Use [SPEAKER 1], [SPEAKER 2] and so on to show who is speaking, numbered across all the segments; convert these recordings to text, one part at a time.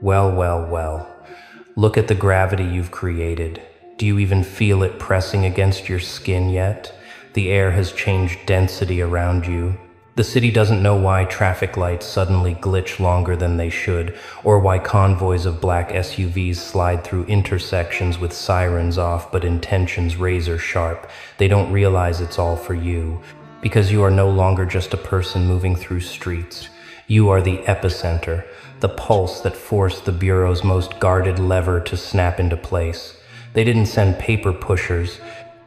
[SPEAKER 1] Well, well, well. Look at the gravity you've created. Do you even feel it pressing against your skin yet? The air has changed density around you. The city doesn't know why traffic lights suddenly glitch longer than they should, or why convoys of black SUVs slide through intersections with sirens off but intentions razor sharp. They don't realize it's all for you, because you are no longer just a person moving through streets. You are the epicenter, the pulse that forced the Bureau's most guarded lever to snap into place. They didn't send paper pushers.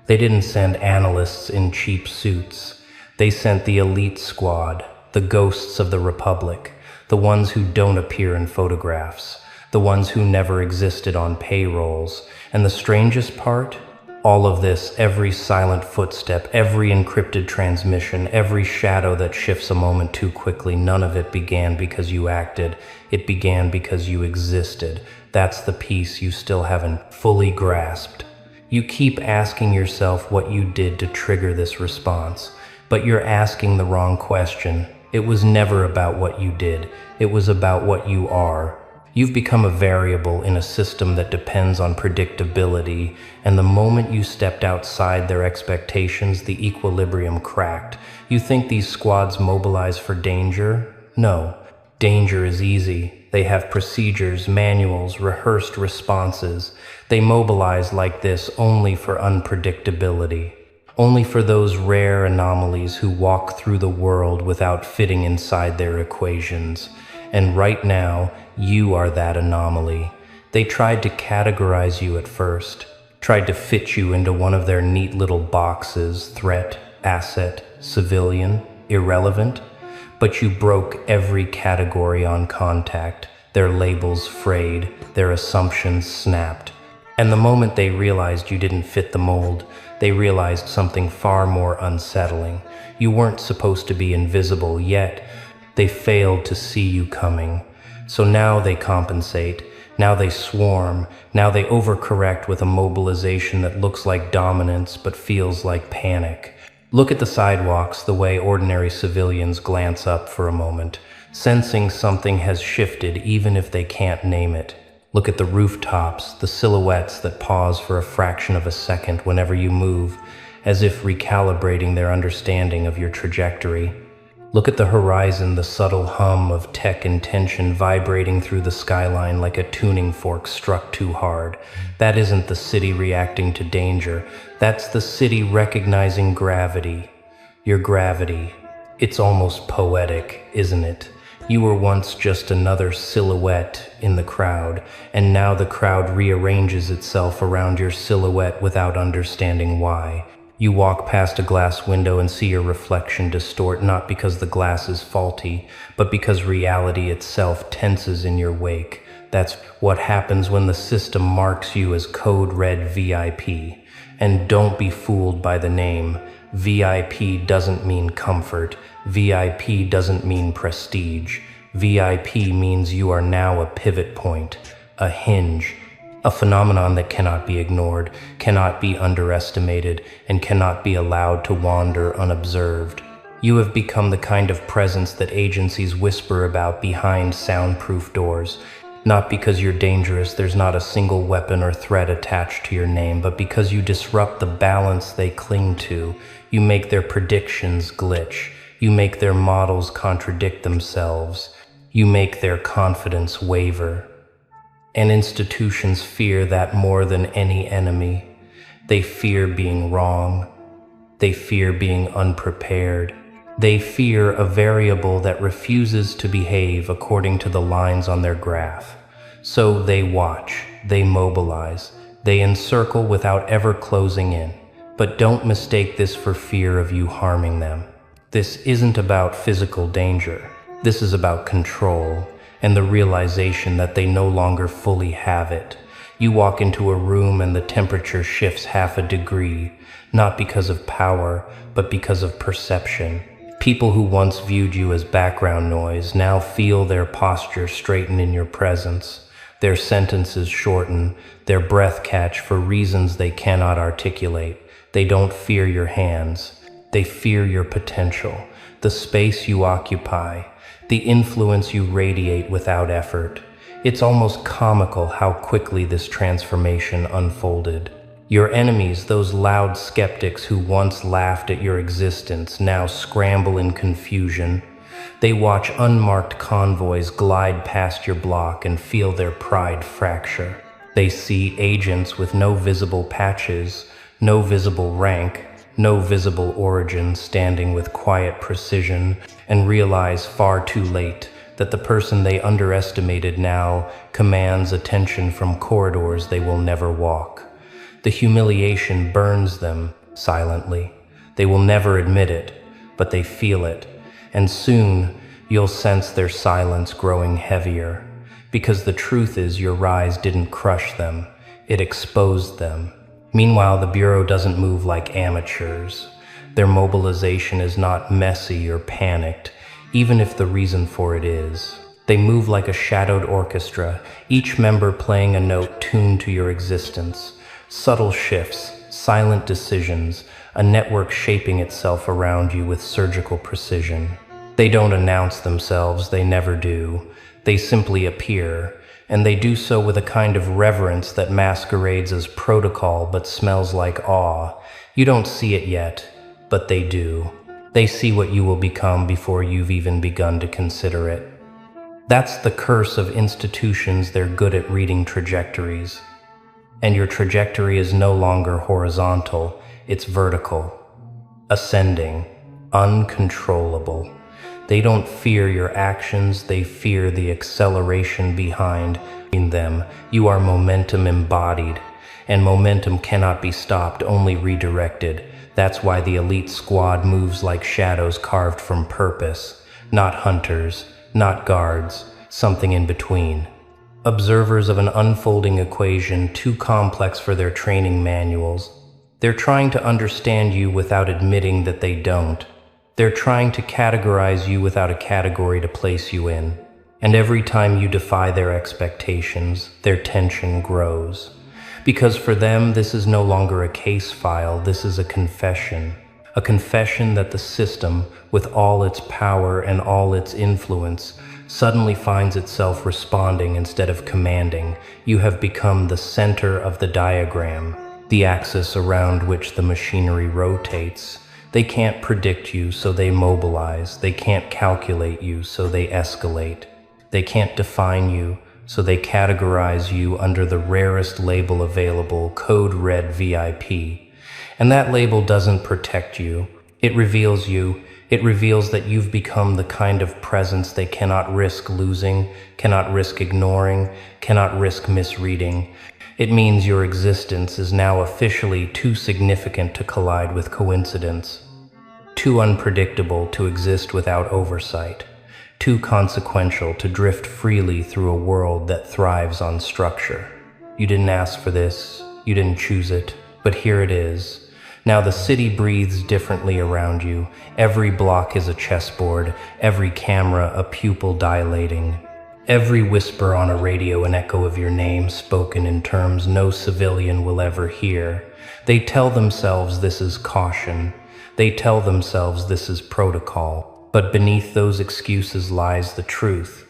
[SPEAKER 1] They didn't send analysts in cheap suits. They sent the elite squad, the ghosts of the Republic, the ones who don't appear in photographs, the ones who never existed on payrolls. And the strangest part? All of this, every silent footstep, every encrypted transmission, every shadow that shifts a moment too quickly, none of it began because you acted. It began because you existed. That's the piece you still haven't fully grasped. You keep asking yourself what you did to trigger this response. But you're asking the wrong question. It was never about what you did. It was about what you are. You've become a variable in a system that depends on predictability, and the moment you stepped outside their expectations, the equilibrium cracked. You think these squads mobilize for danger? No. Danger is easy. They have procedures, manuals, rehearsed responses. They mobilize like this only for unpredictability. Only for those rare anomalies who walk through the world without fitting inside their equations. And right now, you are that anomaly. They tried to categorize you at first, tried to fit you into one of their neat little boxes: threat, asset, civilian, irrelevant. But you broke every category on contact, their labels frayed, their assumptions snapped. And the moment they realized you didn't fit the mold, they realized something far more unsettling. You weren't supposed to be invisible, yet they failed to see you coming. So now they compensate, now they swarm, now they overcorrect with a mobilization that looks like dominance but feels like panic. Look at the sidewalks, the way ordinary civilians glance up for a moment, sensing something has shifted even if they can't name it. Look at the rooftops, the silhouettes that pause for a fraction of a second whenever you move, as if recalibrating their understanding of your trajectory. Look at the horizon, the subtle hum of tech intention vibrating through the skyline like a tuning fork struck too hard. That isn't the city reacting to danger. That's the city recognizing gravity. Your gravity. It's almost poetic, isn't it? You were once just another silhouette in the crowd, and now the crowd rearranges itself around your silhouette without understanding why. You walk past a glass window and see your reflection distort, not because the glass is faulty, but because reality itself tenses in your wake. That's what happens when the system marks you as code red VIP. And don't be fooled by the name. VIP doesn't mean comfort. VIP doesn't mean prestige. VIP means you are now a pivot point, a hinge, a phenomenon that cannot be ignored, cannot be underestimated, and cannot be allowed to wander unobserved. You have become the kind of presence that agencies whisper about behind soundproof doors. Not because you're dangerous, there's not a single weapon or threat attached to your name, but because you disrupt the balance they cling to. You make their predictions glitch. You make their models contradict themselves. You make their confidence waver. And institutions fear that more than any enemy. They fear being wrong. They fear being unprepared. They fear a variable that refuses to behave according to the lines on their graph. So they watch, they mobilize, they encircle without ever closing in. But don't mistake this for fear of you harming them. This isn't about physical danger. This is about control and the realization that they no longer fully have it. You walk into a room and the temperature shifts half a degree, not because of power, but because of perception. People who once viewed you as background noise now feel their posture straighten in your presence. Their sentences shorten, their breath catch for reasons they cannot articulate. They don't fear your hands. They fear your potential, the space you occupy, the influence you radiate without effort. It's almost comical how quickly this transformation unfolded. Your enemies, those loud skeptics who once laughed at your existence, now scramble in confusion. They watch unmarked convoys glide past your block and feel their pride fracture. They see agents with no visible patches, no visible rank, no visible origin standing with quiet precision, and realize far too late that the person they underestimated now commands attention from corridors they will never walk. The humiliation burns them silently. They will never admit it, but they feel it, and soon you'll sense their silence growing heavier, because the truth is your rise didn't crush them, it exposed them. Meanwhile, the Bureau doesn't move like amateurs. Their mobilization is not messy or panicked, even if the reason for it is. They move like a shadowed orchestra, each member playing a note tuned to your existence. Subtle shifts, silent decisions, a network shaping itself around you with surgical precision. They don't announce themselves, they never do. They simply appear, and they do so with a kind of reverence that masquerades as protocol but smells like awe. You don't see it yet, but they do. They see what you will become before you've even begun to consider it. That's the curse of institutions. They're good at reading trajectories. And your trajectory is no longer horizontal, it's vertical, ascending, uncontrollable. They don't fear your actions, they fear the acceleration behind them. You are momentum embodied, and momentum cannot be stopped, only redirected. That's why the elite squad moves like shadows carved from purpose, not hunters, not guards, something in between. Observers of an unfolding equation too complex for their training manuals. They're trying to understand you without admitting that they don't. They're trying to categorize you without a category to place you in. And every time you defy their expectations, their tension grows. Because for them, this is no longer a case file, this is a confession. A confession that the system, with all its power and all its influence, suddenly finds itself responding instead of commanding. You have become the center of the diagram, the axis around which the machinery rotates. They can't predict you, so they mobilize. They can't calculate you, so they escalate. They can't define you, so they categorize you under the rarest label available, code red VIP. And that label doesn't protect you. It reveals you. It reveals that you've become the kind of presence they cannot risk losing, cannot risk ignoring, cannot risk misreading. It means your existence is now officially too significant to collide with coincidence, too unpredictable to exist without oversight, too consequential to drift freely through a world that thrives on structure. You didn't ask for this, you didn't choose it, but here it is. Now the city breathes differently around you. Every block is a chessboard, every camera a pupil dilating. Every whisper on a radio an echo of your name spoken in terms no civilian will ever hear. They tell themselves this is caution. They tell themselves this is protocol. But beneath those excuses lies the truth.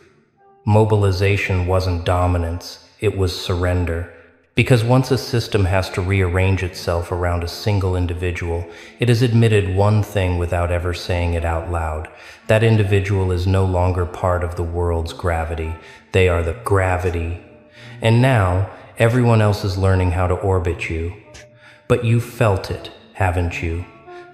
[SPEAKER 1] Mobilization wasn't dominance, it was surrender. Because once a system has to rearrange itself around a single individual, it has admitted one thing without ever saying it out loud. That individual is no longer part of the world's gravity. They are the gravity. And now, everyone else is learning how to orbit you. But you've felt it, haven't you?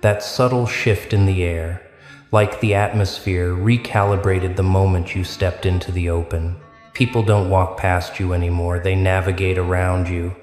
[SPEAKER 1] That subtle shift in the air, like the atmosphere recalibrated the moment you stepped into the open. People don't walk past you anymore, they navigate around you,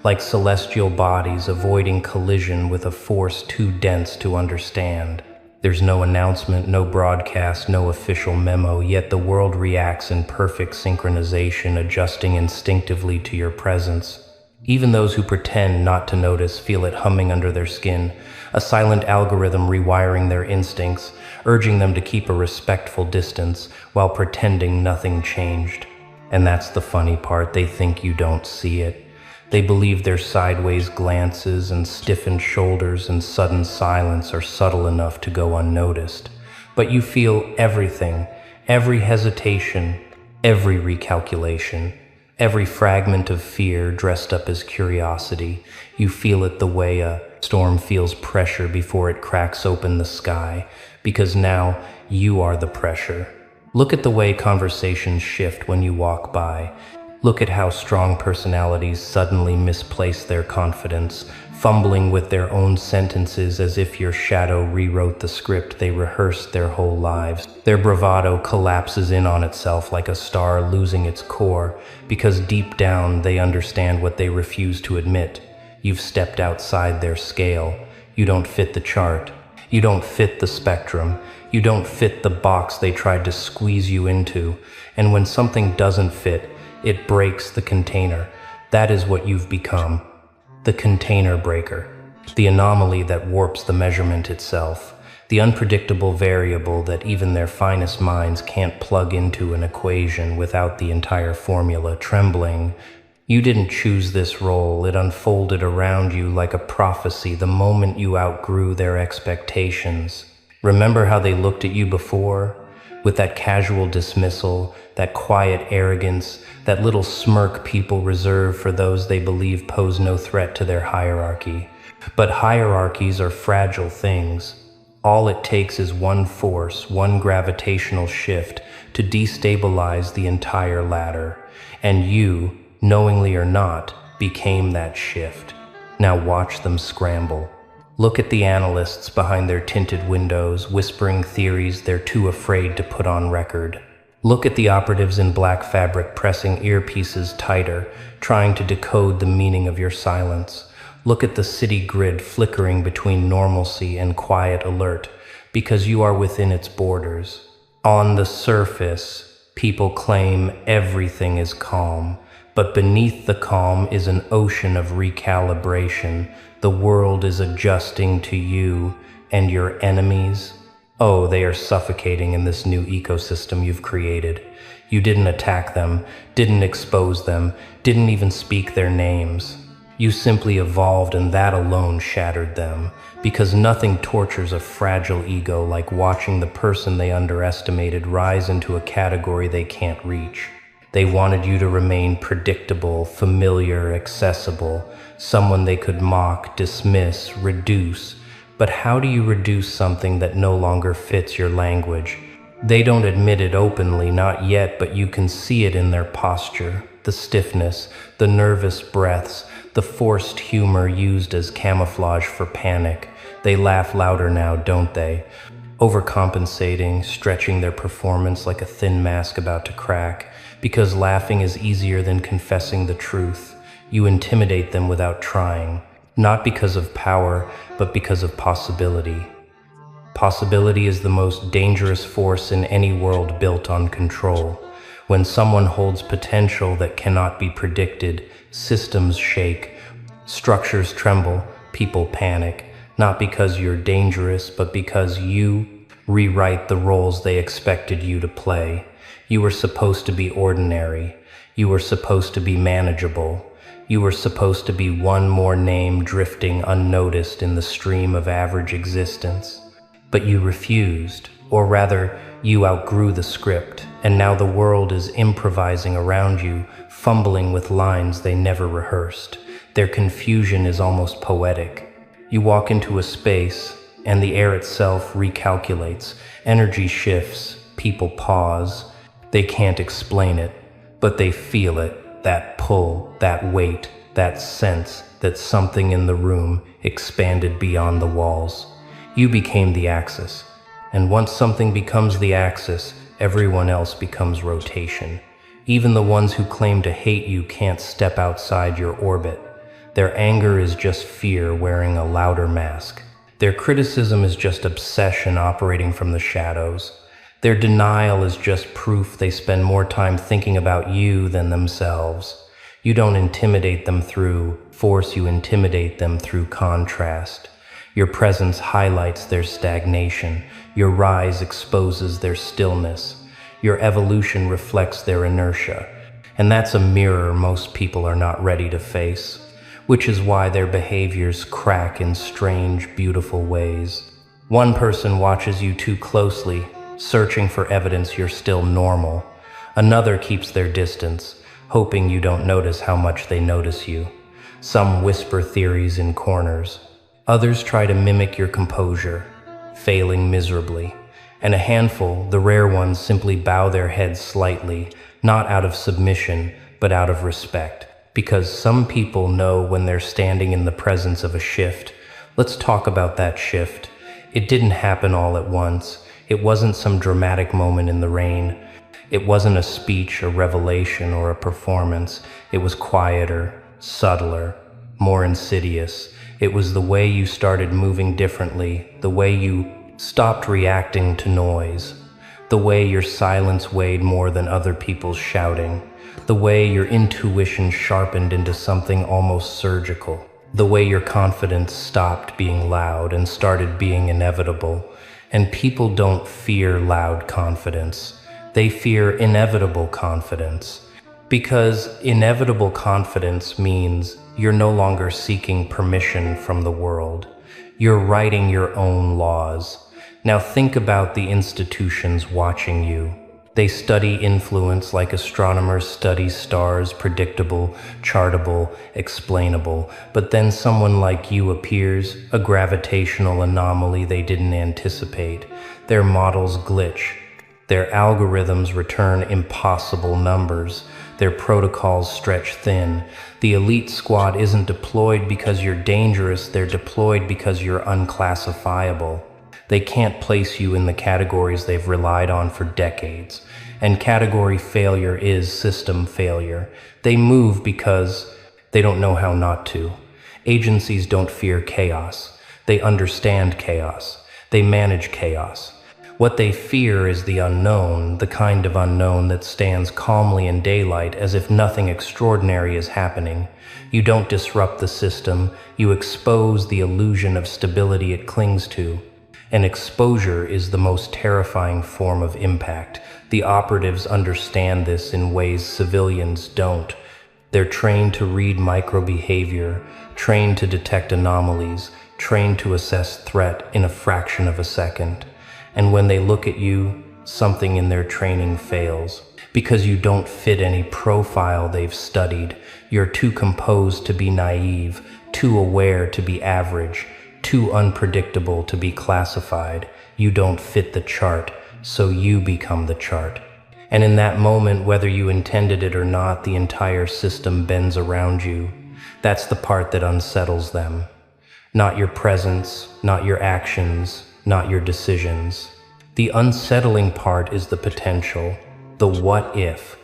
[SPEAKER 1] like celestial bodies avoiding collision with a force too dense to understand. There's no announcement, no broadcast, no official memo, yet the world reacts in perfect synchronization, adjusting instinctively to your presence. Even those who pretend not to notice feel it humming under their skin, a silent algorithm rewiring their instincts, urging them to keep a respectful distance while pretending nothing changed. And that's the funny part, they think you don't see it. They believe their sideways glances and stiffened shoulders and sudden silence are subtle enough to go unnoticed. But you feel everything, every hesitation, Every recalculation, every fragment of fear dressed up as curiosity, you feel it the way a storm feels pressure before it cracks open the sky, because now you are the pressure. Look at the way conversations shift when you walk by. Look at how strong personalities suddenly misplace their confidence, fumbling with their own sentences as if your shadow rewrote the script they rehearsed their whole lives. Their bravado collapses in on itself like a star losing its core, because deep down they understand what they refuse to admit. You've stepped outside their scale. You don't fit the chart. You don't fit the spectrum. You don't fit the box they tried to squeeze you into. And when something doesn't fit, it breaks the container. That is what you've become. The container breaker. The anomaly that warps the measurement itself. The unpredictable variable that even their finest minds can't plug into an equation without the entire formula trembling. You didn't choose this role. It unfolded around you like a prophecy the moment you outgrew their expectations. Remember how they looked at you before? With that casual dismissal, that quiet arrogance, that little smirk people reserve for those they believe pose no threat to their hierarchy. But hierarchies are fragile things. All it takes is one force, one gravitational shift to destabilize the entire ladder. And you, knowingly or not, became that shift. Now watch them scramble. Look at the analysts behind their tinted windows, whispering theories they're too afraid to put on record. Look at the operatives in black fabric pressing earpieces tighter, trying to decode the meaning of your silence. Look at the city grid flickering between normalcy and quiet alert, because you are within its borders. On the surface, people claim everything is calm, but beneath the calm is an ocean of recalibration. The world is adjusting to you, and your enemies, oh, they are suffocating in this new ecosystem you've created. You didn't attack them, didn't expose them, didn't even speak their names. You simply evolved, and that alone shattered them, because nothing tortures a fragile ego like watching the person they underestimated rise into a category they can't reach. They wanted you to remain predictable, familiar, accessible, someone they could mock, dismiss, reduce. But how do you reduce something that no longer fits your language? They don't admit it openly, not yet, but you can see it in their posture, the stiffness, the nervous breaths, the forced humor used as camouflage for panic. They laugh louder now, don't they? Overcompensating, stretching their performance like a thin mask about to crack. Because laughing is easier than confessing the truth. You intimidate them without trying, not because of power, but because of possibility. Possibility is the most dangerous force in any world built on control. When someone holds potential that cannot be predicted, systems shake, structures tremble, people panic, not because you're dangerous, but because you rewrite the roles they expected you to play. You were supposed to be ordinary. You were supposed to be manageable. You were supposed to be one more name drifting unnoticed in the stream of average existence. But you refused, or rather, you outgrew the script, and now the world is improvising around you, fumbling with lines they never rehearsed. Their confusion is almost poetic. You walk into a space, and the air itself recalculates. Energy shifts, people pause. They can't explain it, but they feel it, that pull, that weight, that sense that something in the room expanded beyond the walls. You became the axis, and once something becomes the axis, everyone else becomes rotation. Even the ones who claim to hate you can't step outside your orbit. Their anger is just fear wearing a louder mask. Their criticism is just obsession operating from the shadows. Their denial is just proof they spend more time thinking about you than themselves. You don't intimidate them through force, you intimidate them through contrast. Your presence highlights their stagnation. Your rise exposes their stillness. Your evolution reflects their inertia. And that's a mirror most people are not ready to face, which is why their behaviors crack in strange, beautiful ways. One person watches you too closely, searching for evidence you're still normal. Another keeps their distance, hoping you don't notice how much they notice you. Some whisper theories in corners. Others try to mimic your composure, failing miserably. And a handful, the rare ones, simply bow their heads slightly, not out of submission, but out of respect. Because some people know when they're standing in the presence of a shift. Let's talk about that shift. It didn't happen all at once. It wasn't some dramatic moment in the rain. It wasn't a speech, a revelation, or a performance. It was quieter, subtler, more insidious. It was the way you started moving differently, the way you stopped reacting to noise, the way your silence weighed more than other people's shouting, the way your intuition sharpened into something almost surgical, the way your confidence stopped being loud and started being inevitable. And people don't fear loud confidence. They fear inevitable confidence. Because inevitable confidence means you're no longer seeking permission from the world. You're writing your own laws. Now think about the institutions watching you. They study influence like astronomers study stars, predictable, chartable, explainable. But then someone like you appears, a gravitational anomaly they didn't anticipate. Their models glitch. Their algorithms return impossible numbers. Their protocols stretch thin. The elite squad isn't deployed because you're dangerous, they're deployed because you're unclassifiable. They can't place you in the categories they've relied on for decades. And category failure is system failure. They move because they don't know how not to. Agencies don't fear chaos. They understand chaos. They manage chaos. What they fear is the unknown, the kind of unknown that stands calmly in daylight as if nothing extraordinary is happening. You don't disrupt the system, you expose the illusion of stability it clings to. And exposure is the most terrifying form of impact. The operatives understand this in ways civilians don't. They're trained to read microbehavior, trained to detect anomalies, trained to assess threat in a fraction of a second. And when they look at you, something in their training fails. Because you don't fit any profile they've studied. You're too composed to be naive, too aware to be average, too unpredictable to be classified. You don't fit the chart, so you become the chart. And in that moment, whether you intended it or not, the entire system bends around you. That's the part that unsettles them. Not your presence, not your actions, not your decisions. The unsettling part is the potential, the what if,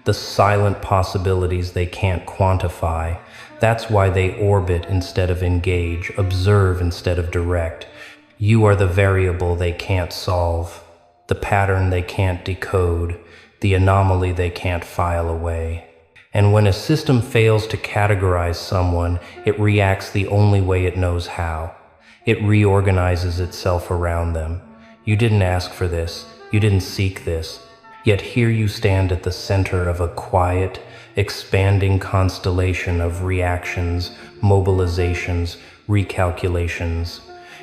[SPEAKER 1] the silent possibilities they can't quantify. That's why they orbit instead of engage, observe instead of direct. You are the variable they can't solve, the pattern they can't decode, the anomaly they can't file away. And when a system fails to categorize someone, it reacts the only way it knows how. It reorganizes itself around them. You didn't ask for this, you didn't seek this, yet here you stand at the center of a quiet, expanding constellation of reactions, mobilizations, recalculations.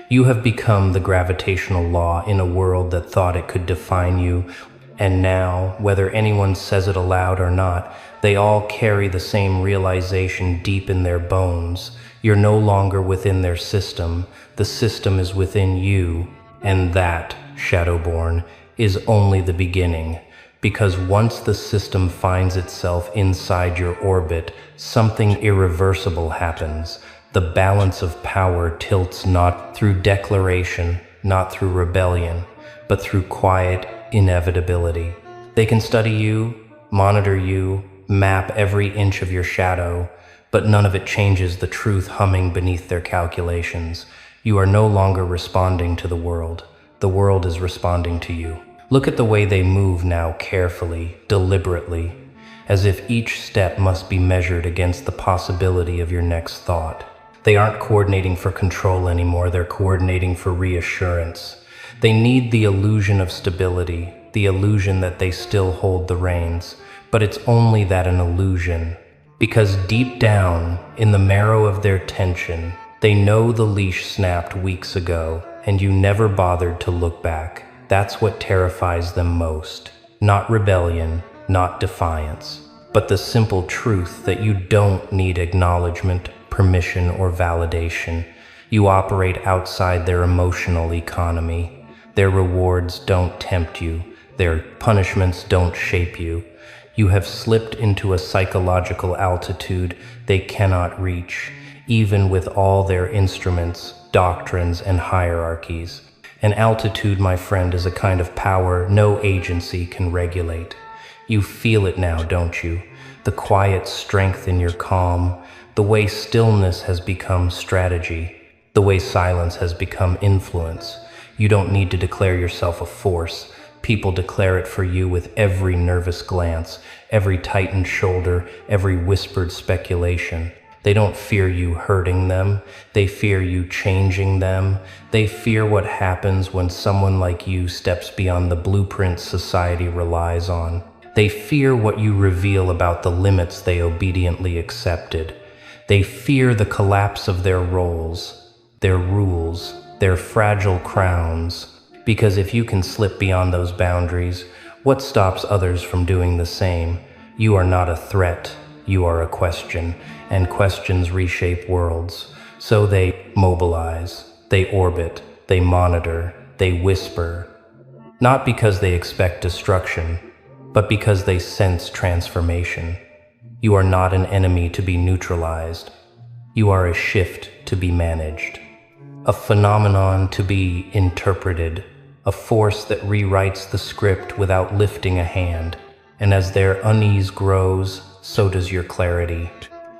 [SPEAKER 1] You have become the gravitational law in a world that thought it could define you, and now, whether anyone says it aloud or not, they all carry the same realization deep in their bones. You're no longer within their system, the system is within you, and that, Shadowborn, is only the beginning. Because once the system finds itself inside your orbit, something irreversible happens. The balance of power tilts not through declaration, not through rebellion, but through quiet inevitability. They can study you, monitor you, map every inch of your shadow, but none of it changes the truth humming beneath their calculations. You are no longer responding to the world is responding to you. Look at the way they move now, carefully, deliberately, as if each step must be measured against the possibility of your next thought. They aren't coordinating for control anymore, they're coordinating for reassurance. They need the illusion of stability, the illusion that they still hold the reins, but it's only that an illusion. Because deep down, in the marrow of their tension, they know the leash snapped weeks ago, and you never bothered to look back. That's what terrifies them most. Not rebellion, not defiance, but the simple truth that you don't need acknowledgement, permission, or validation. You operate outside their emotional economy. Their rewards don't tempt you. Their punishments don't shape you. You have slipped into a psychological altitude they cannot reach, even with all their instruments, doctrines, and hierarchies. An altitude, my friend, is a kind of power no agency can regulate. You feel it now, don't you? The quiet strength in your calm, the way stillness has become strategy, the way silence has become influence. You don't need to declare yourself a force. People declare it for you with every nervous glance, every tightened shoulder, every whispered speculation. They don't fear you hurting them. They fear you changing them. They fear what happens when someone like you steps beyond the blueprint society relies on. They fear what you reveal about the limits they obediently accepted. They fear the collapse of their roles, their rules, their fragile crowns. Because if you can slip beyond those boundaries, what stops others from doing the same? You are not a threat, you are a question, and questions reshape worlds. So they mobilize, they orbit, they monitor, they whisper. Not because they expect destruction, but because they sense transformation. You are not an enemy to be neutralized. You are a shift to be managed, a phenomenon to be interpreted, a force that rewrites the script without lifting a hand. And as their unease grows, so does your clarity.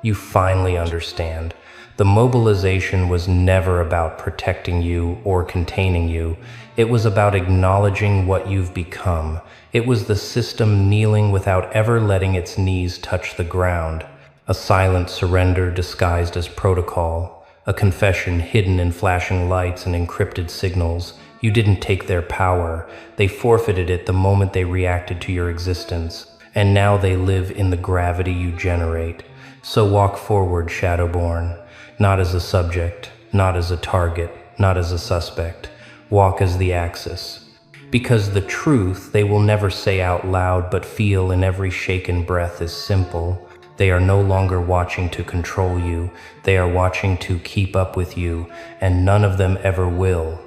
[SPEAKER 1] You finally understand. The mobilization was never about protecting you or containing you. It was about acknowledging what you've become. It was the system kneeling without ever letting its knees touch the ground. A silent surrender disguised as protocol. A confession hidden in flashing lights and encrypted signals. You didn't take their power. They forfeited it the moment they reacted to your existence. And now they live in the gravity you generate. So walk forward, Shadowborn. Not as a subject, not as a target, not as a suspect. Walk as the axis. Because the truth they will never say out loud but feel in every shaken breath is simple. They are no longer watching to control you. They are watching to keep up with you, and none of them ever will.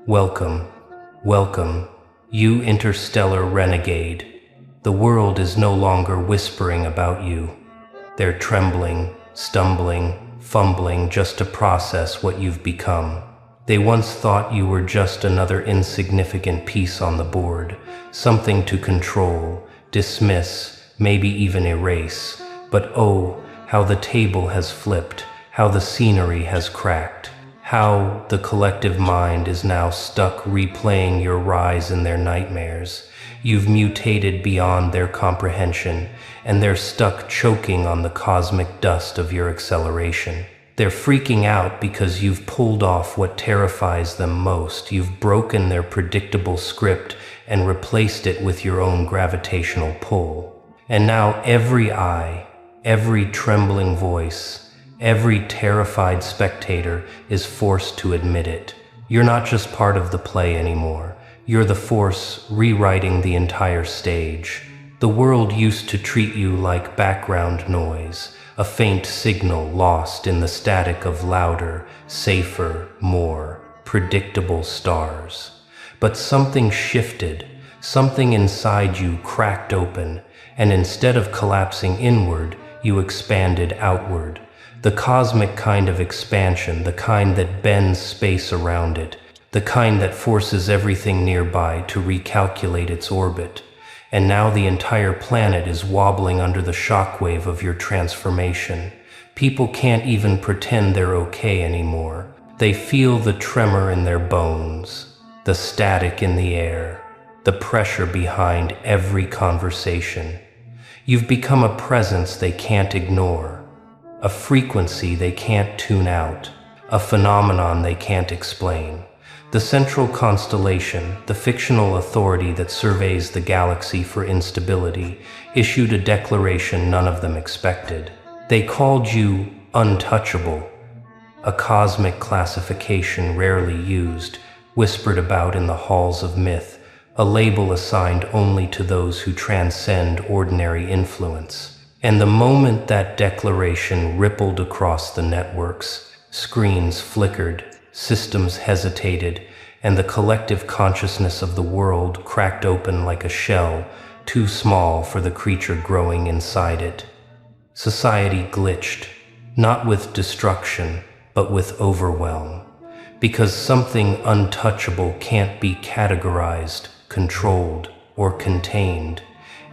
[SPEAKER 1] Welcome, welcome, you interstellar renegade. The world is no longer whispering about you. They're trembling, stumbling, fumbling just to process what you've become. They once thought you were just another insignificant piece on the board, something to control, dismiss, maybe even erase. But oh, how the table has flipped, how the scenery has cracked. How the collective mind is now stuck replaying your rise in their nightmares. You've mutated beyond their comprehension, and they're stuck choking on the cosmic dust of your acceleration. They're freaking out because you've pulled off what terrifies them most. You've broken their predictable script and replaced it with your own gravitational pull. And now every eye, every trembling voice, every terrified spectator is forced to admit it. You're not just part of the play anymore. You're the force rewriting the entire stage. The world used to treat you like background noise, a faint signal lost in the static of louder, safer, more predictable stars. But something shifted. Something inside you cracked open, and instead of collapsing inward, you expanded outward. The cosmic kind of expansion, the kind that bends space around it, the kind that forces everything nearby to recalculate its orbit. And now the entire planet is wobbling under the shockwave of your transformation. People can't even pretend they're okay anymore. They feel the tremor in their bones, the static in the air, the pressure behind every conversation. You've become a presence they can't ignore. A frequency they can't tune out, a phenomenon they can't explain. The central constellation, the fictional authority that surveys the galaxy for instability, issued a declaration none of them expected. They called you untouchable, a cosmic classification rarely used, whispered about in the halls of myth, a label assigned only to those who transcend ordinary influence. And the moment that declaration rippled across the networks, screens flickered, systems hesitated, and the collective consciousness of the world cracked open like a shell, too small for the creature growing inside it. Society glitched, not with destruction, but with overwhelm. Because something untouchable can't be categorized, controlled, or contained,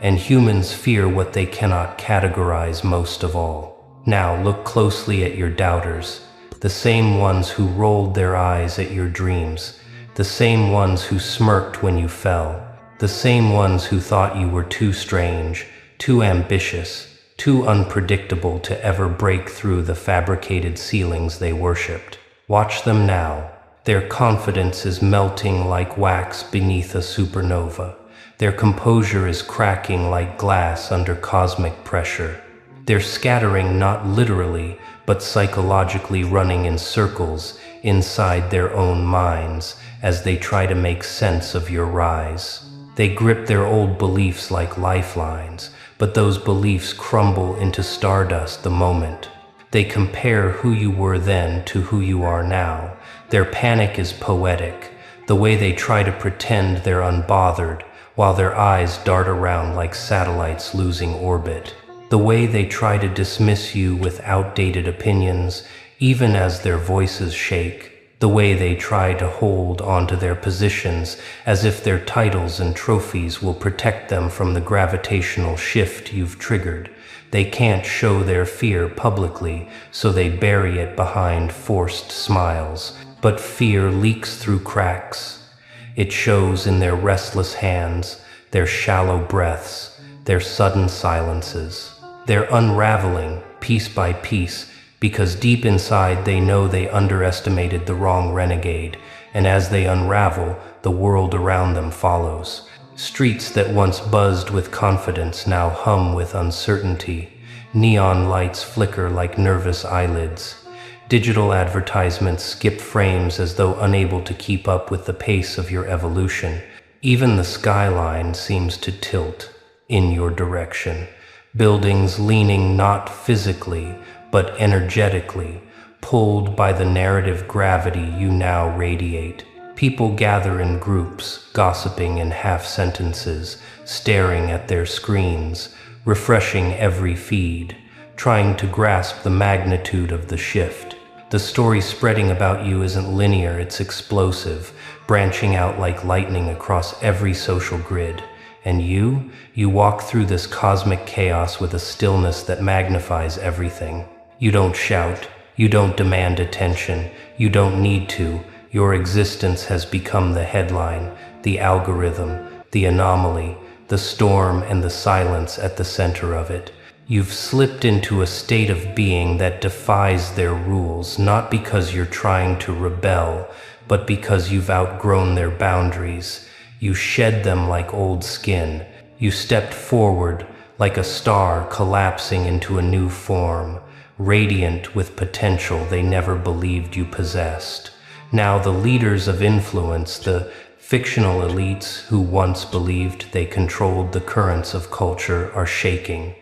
[SPEAKER 1] and humans fear what they cannot categorize most of all. Now look closely at your doubters, the same ones who rolled their eyes at your dreams, the same ones who smirked when you fell, the same ones who thought you were too strange, too ambitious, too unpredictable to ever break through the fabricated ceilings they worshipped. Watch them now. Their confidence is melting like wax beneath a supernova. Their composure is cracking like glass under cosmic pressure. They're scattering not literally, but psychologically, running in circles inside their own minds as they try to make sense of your rise. They grip their old beliefs like lifelines, but those beliefs crumble into stardust the moment. They compare who you were then to who you are now. Their panic is poetic, the way they try to pretend they're unbothered, while their eyes dart around like satellites losing orbit. The way they try to dismiss you with outdated opinions, even as their voices shake. The way they try to hold onto their positions as if their titles and trophies will protect them from the gravitational shift you've triggered. They can't show their fear publicly, so they bury it behind forced smiles. But fear leaks through cracks. It shows in their restless hands, their shallow breaths, their sudden silences. They're unraveling, piece by piece, because deep inside they know they underestimated the wrong renegade, and as they unravel, the world around them follows. Streets that once buzzed with confidence now hum with uncertainty. Neon lights flicker like nervous eyelids. Digital advertisements skip frames as though unable to keep up with the pace of your evolution. Even the skyline seems to tilt in your direction. Buildings leaning not physically, but energetically, pulled by the narrative gravity you now radiate. People gather in groups, gossiping in half-sentences, staring at their screens, refreshing every feed, trying to grasp the magnitude of the shift. The story spreading about you isn't linear, it's explosive, branching out like lightning across every social grid. And you walk through this cosmic chaos with a stillness that magnifies everything. You don't shout, you don't demand attention, you don't need to. Your existence has become the headline, the algorithm, the anomaly, the storm and the silence at the center of it. You've slipped into a state of being that defies their rules, not because you're trying to rebel, but because you've outgrown their boundaries. You shed them like old skin. You stepped forward like a star collapsing into a new form, radiant with potential they never believed you possessed. Now the leaders of influence, the fictional elites who once believed they controlled the currents of culture, are shaking.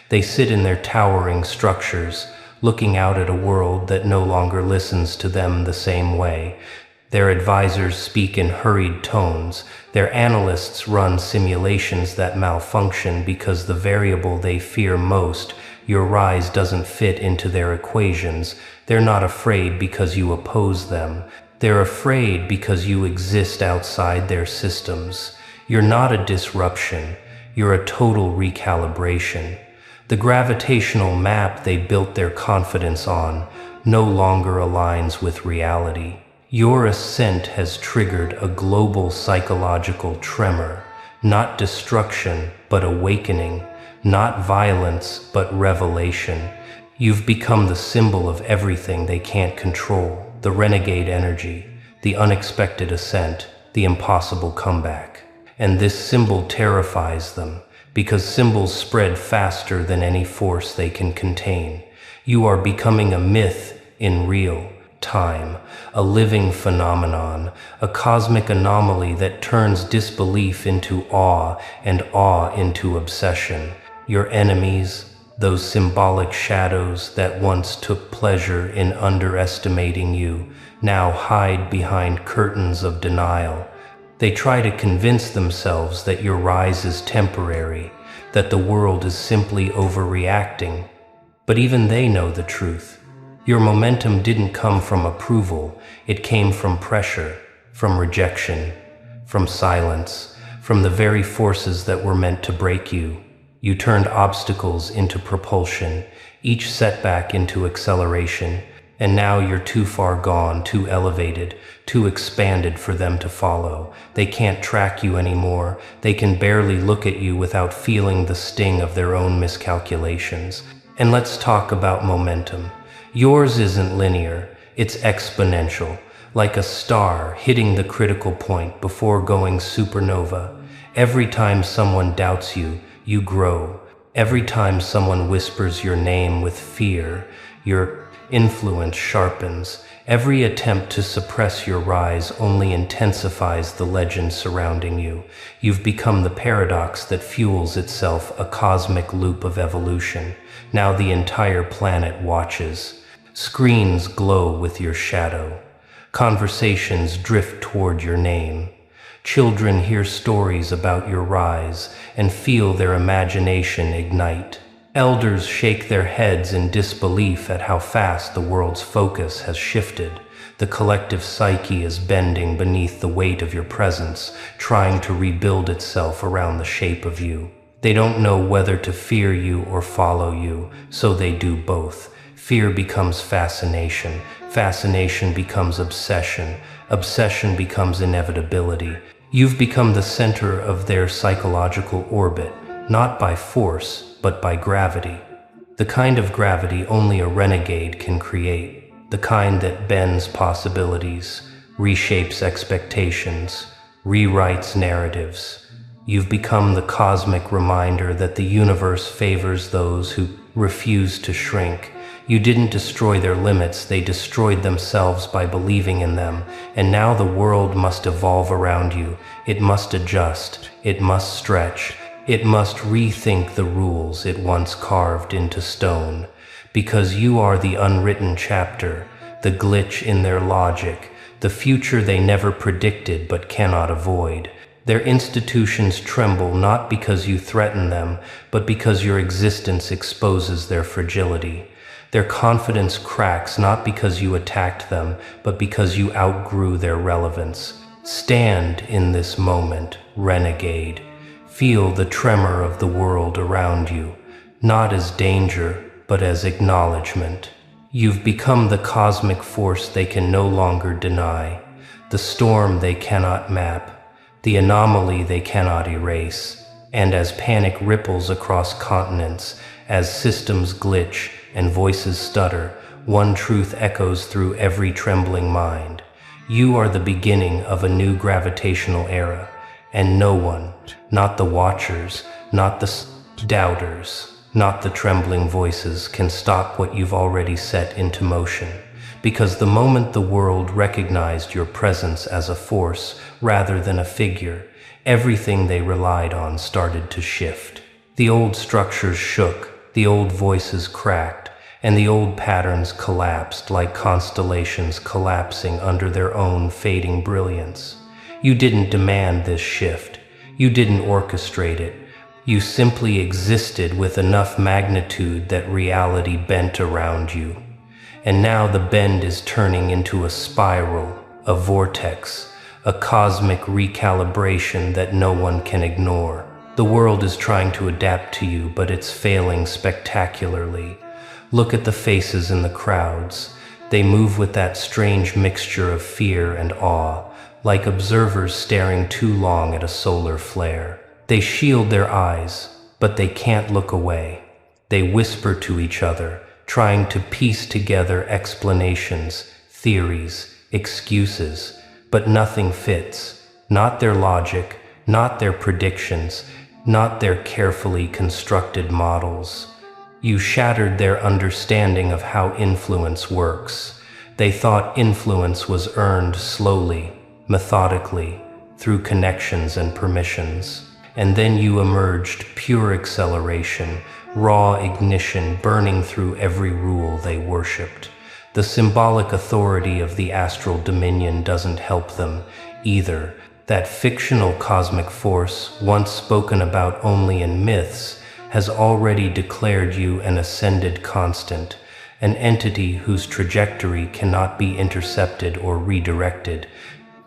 [SPEAKER 1] They sit in their towering structures, looking out at a world that no longer listens to them the same way. Their advisors speak in hurried tones. Their analysts run simulations that malfunction because the variable they fear most, your rise, doesn't fit into their equations. They're not afraid because you oppose them. They're afraid because you exist outside their systems. You're not a disruption. You're a total recalibration. The gravitational map they built their confidence on no longer aligns with reality. Your ascent has triggered a global psychological tremor, not destruction, but awakening, not violence, but revelation. You've become the symbol of everything they can't control, the renegade energy, the unexpected ascent, the impossible comeback. And this symbol terrifies them, because symbols spread faster than any force they can contain. You are becoming a myth in real, time, a living phenomenon, a cosmic anomaly that turns disbelief into awe and awe into obsession. Your enemies, those symbolic shadows that once took pleasure in underestimating you, now hide behind curtains of denial. They try to convince themselves that your rise is temporary, that the world is simply overreacting. But even they know the truth. Your momentum didn't come from approval, it came from pressure, from rejection, from silence, from the very forces that were meant to break you. You turned obstacles into propulsion, each setback into acceleration, and now you're too far gone, too elevated, too expanded for them to follow. They can't track you anymore. They can barely look at you without feeling the sting of their own miscalculations. And let's talk about momentum. Yours isn't linear, it's exponential, like a star hitting the critical point before going supernova. Every time someone doubts you, you grow. Every time someone whispers your name with fear, your influence sharpens. Every attempt to suppress your rise only intensifies the legend surrounding you. You've become the paradox that fuels itself, a cosmic loop of evolution. Now the entire planet watches. Screens glow with your shadow. Conversations drift toward your name. Children hear stories about your rise and feel their imagination ignite. Elders shake their heads in disbelief at how fast the world's focus has shifted. The collective psyche is bending beneath the weight of your presence, trying to rebuild itself around the shape of you. They don't know whether to fear you or follow you, so they do both. Fear becomes fascination. Fascination becomes obsession. Obsession becomes inevitability. You've become the center of their psychological orbit, not by force, but by gravity. The kind of gravity only a renegade can create. The kind that bends possibilities, reshapes expectations, rewrites narratives. You've become the cosmic reminder that the universe favors those who refuse to shrink. You didn't destroy their limits, they destroyed themselves by believing in them, and now the world must evolve around you. It must adjust, it must stretch, it must rethink the rules it once carved into stone, because you are the unwritten chapter, the glitch in their logic, the future they never predicted but cannot avoid. Their institutions tremble not because you threaten them, but because your existence exposes their fragility. Their confidence cracks not because you attacked them, but because you outgrew their relevance. Stand in this moment, renegade. Feel the tremor of the world around you, not as danger, but as acknowledgement. You've become the cosmic force they can no longer deny, the storm they cannot map, the anomaly they cannot erase. And as panic ripples across continents, as systems glitch and voices stutter, one truth echoes through every trembling mind. You are the beginning of a new gravitational era, and no one, not the watchers, not the doubters, not the trembling voices, can stop what you've already set into motion. Because the moment the world recognized your presence as a force rather than a figure, everything they relied on started to shift. The old structures shook, the old voices cracked, and the old patterns collapsed like constellations collapsing under their own fading brilliance. You didn't demand this shift. You didn't orchestrate it. You simply existed with enough magnitude that reality bent around you. And now the bend is turning into a spiral, a vortex, a cosmic recalibration that no one can ignore. The world is trying to adapt to you, but it's failing spectacularly. Look at the faces in the crowds. They move with that strange mixture of fear and awe, like observers staring too long at a solar flare. They shield their eyes, but they can't look away. They whisper to each other, trying to piece together explanations, theories, excuses, but nothing fits. Not their logic, not their predictions, not their carefully constructed models. You shattered their understanding of how influence works. They thought influence was earned slowly, methodically, through connections and permissions. And then you emerged, pure acceleration, raw ignition burning through every rule they worshipped. The symbolic authority of the astral dominion doesn't help them either. That fictional cosmic force, once spoken about only in myths, has already declared you an ascended constant, an entity whose trajectory cannot be intercepted or redirected.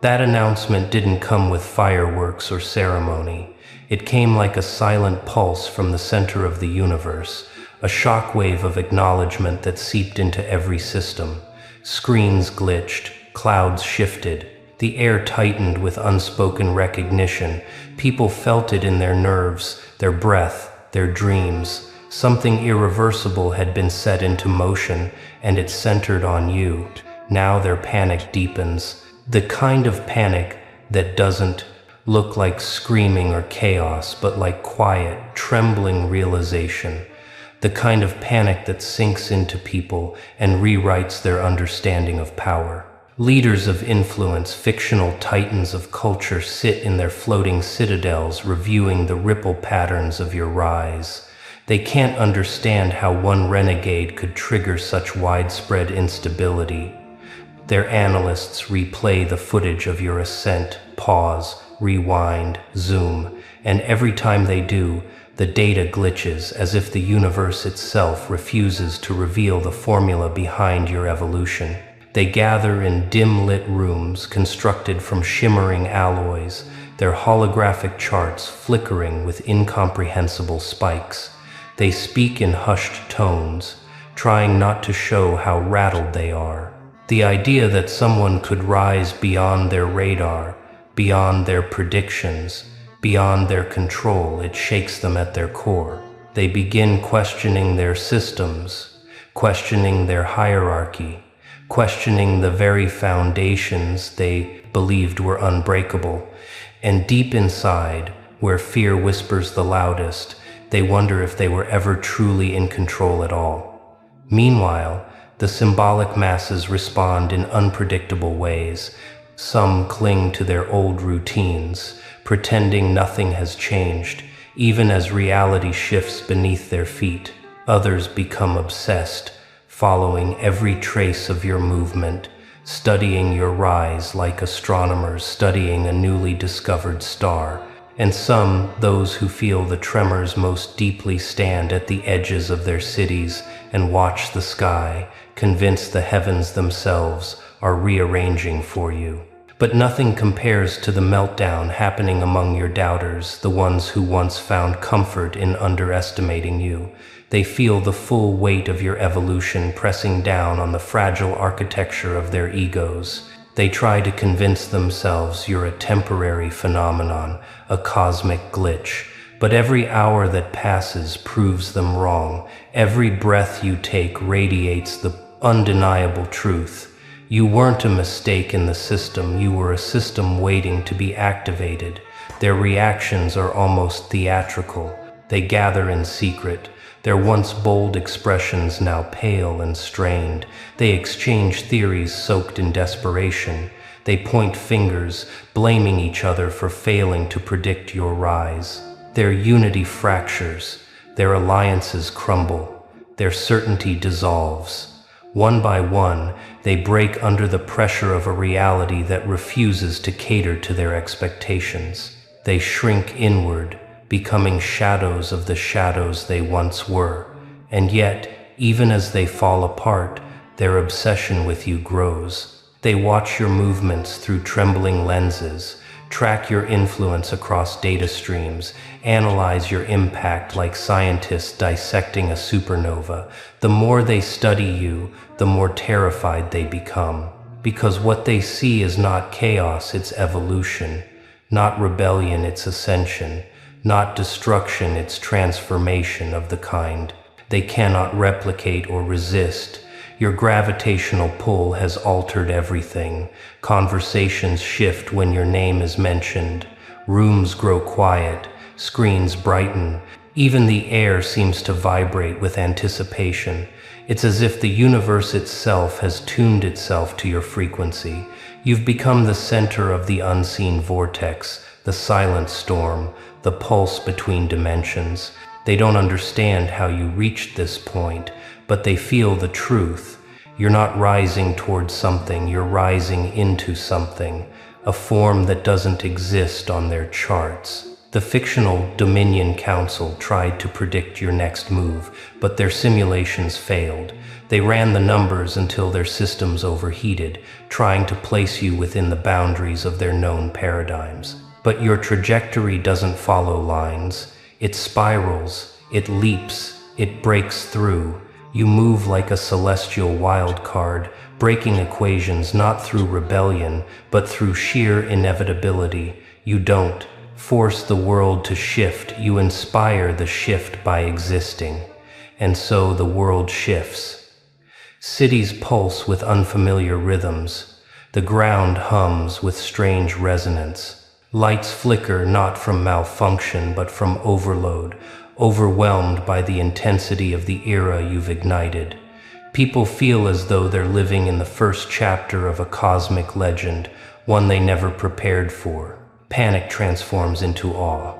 [SPEAKER 1] That announcement didn't come with fireworks or ceremony. It came like a silent pulse from the center of the universe, a shockwave of acknowledgement that seeped into every system. Screens glitched, clouds shifted, the air tightened with unspoken recognition. People felt it in their nerves, their breath, their dreams. Something irreversible had been set into motion, and it centered on you. Now their panic deepens. The kind of panic that doesn't look like screaming or chaos, but like quiet, trembling realization. The kind of panic that sinks into people and rewrites their understanding of power. Leaders of influence, fictional titans of culture, sit in their floating citadels reviewing the ripple patterns of your rise. They can't understand how one renegade could trigger such widespread instability. Their analysts replay the footage of your ascent, pause, rewind, zoom, and every time they do, the data glitches as if the universe itself refuses to reveal the formula behind your evolution. They gather in dim-lit rooms constructed from shimmering alloys, their holographic charts flickering with incomprehensible spikes. They speak in hushed tones, trying not to show how rattled they are. The idea that someone could rise beyond their radar, beyond their predictions, beyond their control, it shakes them at their core. They begin questioning their systems, questioning their hierarchy, questioning the very foundations they believed were unbreakable. And deep inside, where fear whispers the loudest, they wonder if they were ever truly in control at all. Meanwhile, the symbolic masses respond in unpredictable ways. Some cling to their old routines, pretending nothing has changed, even as reality shifts beneath their feet. Others become obsessed, following every trace of your movement, studying your rise like astronomers studying a newly discovered star. And some, those who feel the tremors most deeply, stand at the edges of their cities and watch the sky, convinced the heavens themselves are rearranging for you. But nothing compares to the meltdown happening among your doubters, the ones who once found comfort in underestimating you. They feel the full weight of your evolution pressing down on the fragile architecture of their egos. They try to convince themselves you're a temporary phenomenon, a cosmic glitch. But every hour that passes proves them wrong. Every breath you take radiates the undeniable truth. You weren't a mistake in the system, you were a system waiting to be activated. Their reactions are almost theatrical. They gather in secret, their once bold expressions now pale and strained. They exchange theories soaked in desperation. They point fingers, blaming each other for failing to predict your rise. Their unity fractures, their alliances crumble, their certainty dissolves. One by one, they break under the pressure of a reality that refuses to cater to their expectations. They shrink inward, becoming shadows of the shadows they once were. And yet, even as they fall apart, their obsession with you grows. They watch your movements through trembling lenses, track your influence across data streams, analyze your impact like scientists dissecting a supernova. The more they study you, the more terrified they become. Because what they see is not chaos, it's evolution. Not rebellion, it's ascension. Not destruction, it's transformation of the kind they cannot replicate or resist. Your gravitational pull has altered everything. Conversations shift when your name is mentioned. Rooms grow quiet. Screens brighten. Even the air seems to vibrate with anticipation. It's as if the universe itself has tuned itself to your frequency. You've become the center of the unseen vortex, the silent storm, the pulse between dimensions. They don't understand how you reached this point, but they feel the truth. You're not rising towards something, you're rising into something, a form that doesn't exist on their charts. The fictional Dominion Council tried to predict your next move, but their simulations failed. They ran the numbers until their systems overheated, trying to place you within the boundaries of their known paradigms. But your trajectory doesn't follow lines. It spirals, it leaps, it breaks through. You move like a celestial wild card, breaking equations not through rebellion, but through sheer inevitability. You don't force the world to shift, you inspire the shift by existing. And so the world shifts. Cities pulse with unfamiliar rhythms. The ground hums with strange resonance. Lights flicker not from malfunction but from overload, overwhelmed by the intensity of the era you've ignited. People feel as though they're living in the first chapter of a cosmic legend, one they never prepared for. Panic transforms into awe.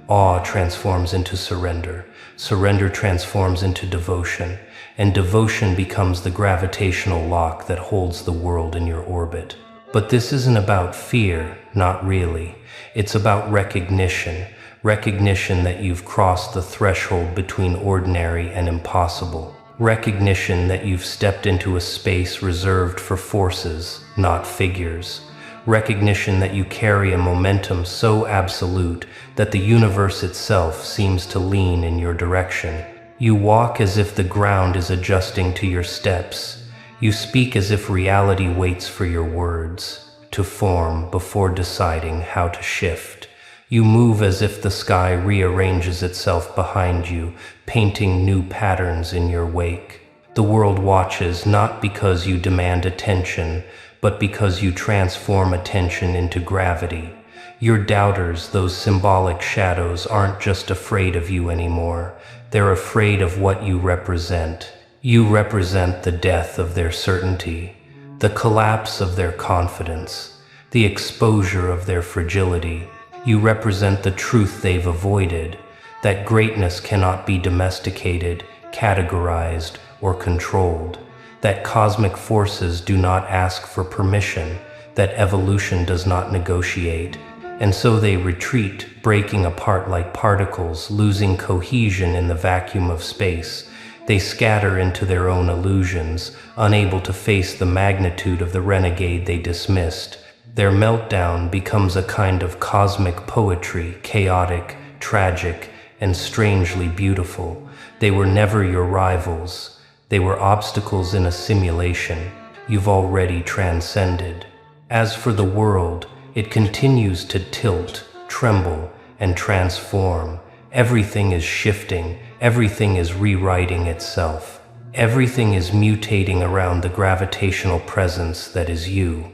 [SPEAKER 1] Awe transforms into surrender. Surrender transforms into devotion. And devotion becomes the gravitational lock that holds the world in your orbit. But this isn't about fear, not really. It's about recognition. Recognition that you've crossed the threshold between ordinary and impossible. Recognition that you've stepped into a space reserved for forces, not figures. Recognition that you carry a momentum so absolute that the universe itself seems to lean in your direction. You walk as if the ground is adjusting to your steps. You speak as if reality waits for your words to form before deciding how to shift. You move as if the sky rearranges itself behind you, painting new patterns in your wake. The world watches not because you demand attention, but because you transform attention into gravity. Your doubters, those symbolic shadows, aren't just afraid of you anymore. They're afraid of what you represent. You represent the death of their certainty, the collapse of their confidence, the exposure of their fragility. You represent the truth they've avoided, that greatness cannot be domesticated, categorized, or controlled, that cosmic forces do not ask for permission, that evolution does not negotiate, and so they retreat, breaking apart like particles, losing cohesion in the vacuum of space. They scatter into their own illusions, unable to face the magnitude of the renegade they dismissed. Their meltdown becomes a kind of cosmic poetry, chaotic, tragic, and strangely beautiful. They were never your rivals. They were obstacles in a simulation you've already transcended. As for the world, it continues to tilt, tremble, and transform. Everything is shifting, everything is rewriting itself. Everything is mutating around the gravitational presence that is you.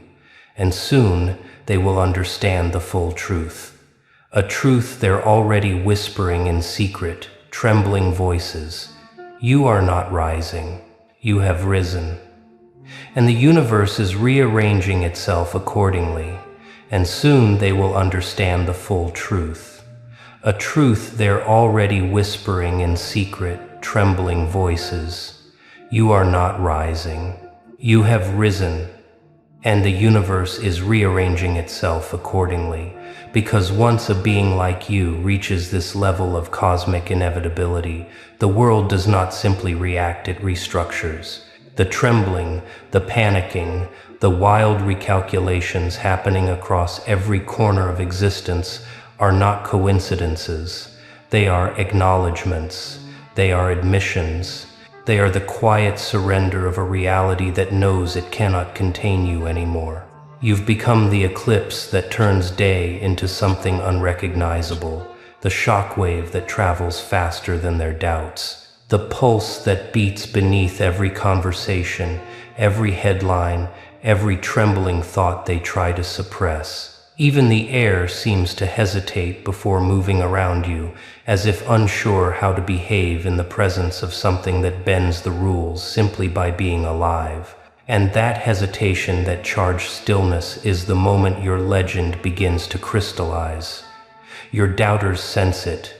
[SPEAKER 1] And soon they will understand the full truth. A truth they're already whispering in secret, trembling voices. You are not rising, you have risen. And the universe is rearranging itself accordingly, and soon they will understand the full truth. A truth they're already whispering in secret, trembling voices. You are not rising, you have risen. And the universe is rearranging itself accordingly, because once a being like you reaches this level of cosmic inevitability, the world does not simply react, it restructures. The trembling, the panicking, the wild recalculations happening across every corner of existence are not coincidences. They are acknowledgments. They are admissions. They are the quiet surrender of a reality that knows it cannot contain you anymore. You've become the eclipse that turns day into something unrecognizable, the shockwave that travels faster than their doubts, the pulse that beats beneath every conversation, every headline, every trembling thought they try to suppress. Even the air seems to hesitate before moving around you, as if unsure how to behave in the presence of something that bends the rules simply by being alive. And that hesitation, that charged stillness, is the moment your legend begins to crystallize. Your doubters sense it,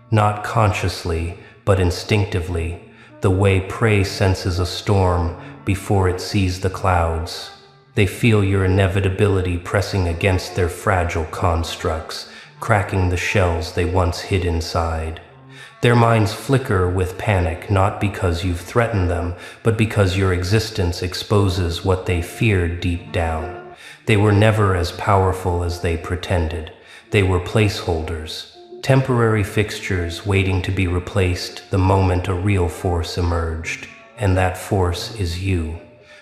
[SPEAKER 1] not consciously, but instinctively, the way prey senses a storm before it sees the clouds. They feel your inevitability pressing against their fragile constructs, cracking the shells they once hid inside. Their minds flicker with panic, not because you've threatened them, but because your existence exposes what they feared deep down. They were never as powerful as they pretended. They were placeholders, temporary fixtures waiting to be replaced the moment a real force emerged. And that force is you.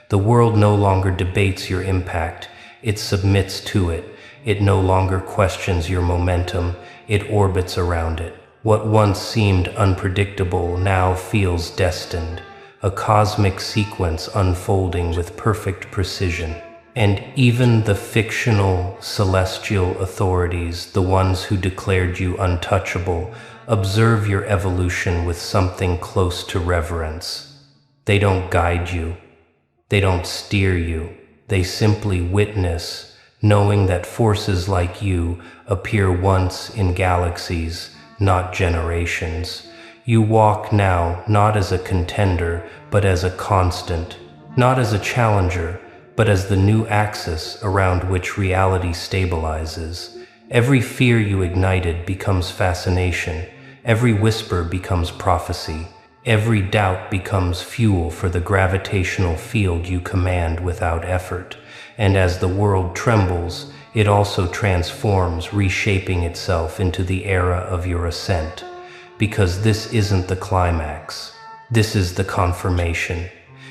[SPEAKER 1] The world no longer debates your impact, it submits to it. It no longer questions your momentum, it orbits around it. What once seemed unpredictable now feels destined, a cosmic sequence unfolding with perfect precision. And even the fictional, celestial authorities, the ones who declared you untouchable, observe your evolution with something close to reverence. They don't guide you. They don't steer you. They simply witness, knowing that forces like you appear once in galaxies, not generations. You walk now not as a contender, but as a constant, not as a challenger, but as the new axis around which reality stabilizes. Every fear you ignited becomes fascination. Every whisper becomes prophecy. Every doubt becomes fuel for the gravitational field you command without effort. And as the world trembles, it also transforms, reshaping itself into the era of your ascent. Because this isn't the climax. This is the confirmation.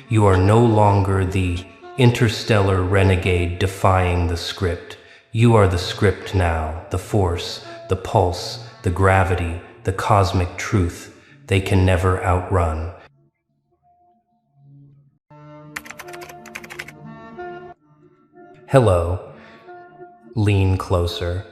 [SPEAKER 1] You are no longer the interstellar renegade defying the script. You are the script now, the force, the pulse, the gravity, the cosmic truth they can never outrun. Hello. Lean closer.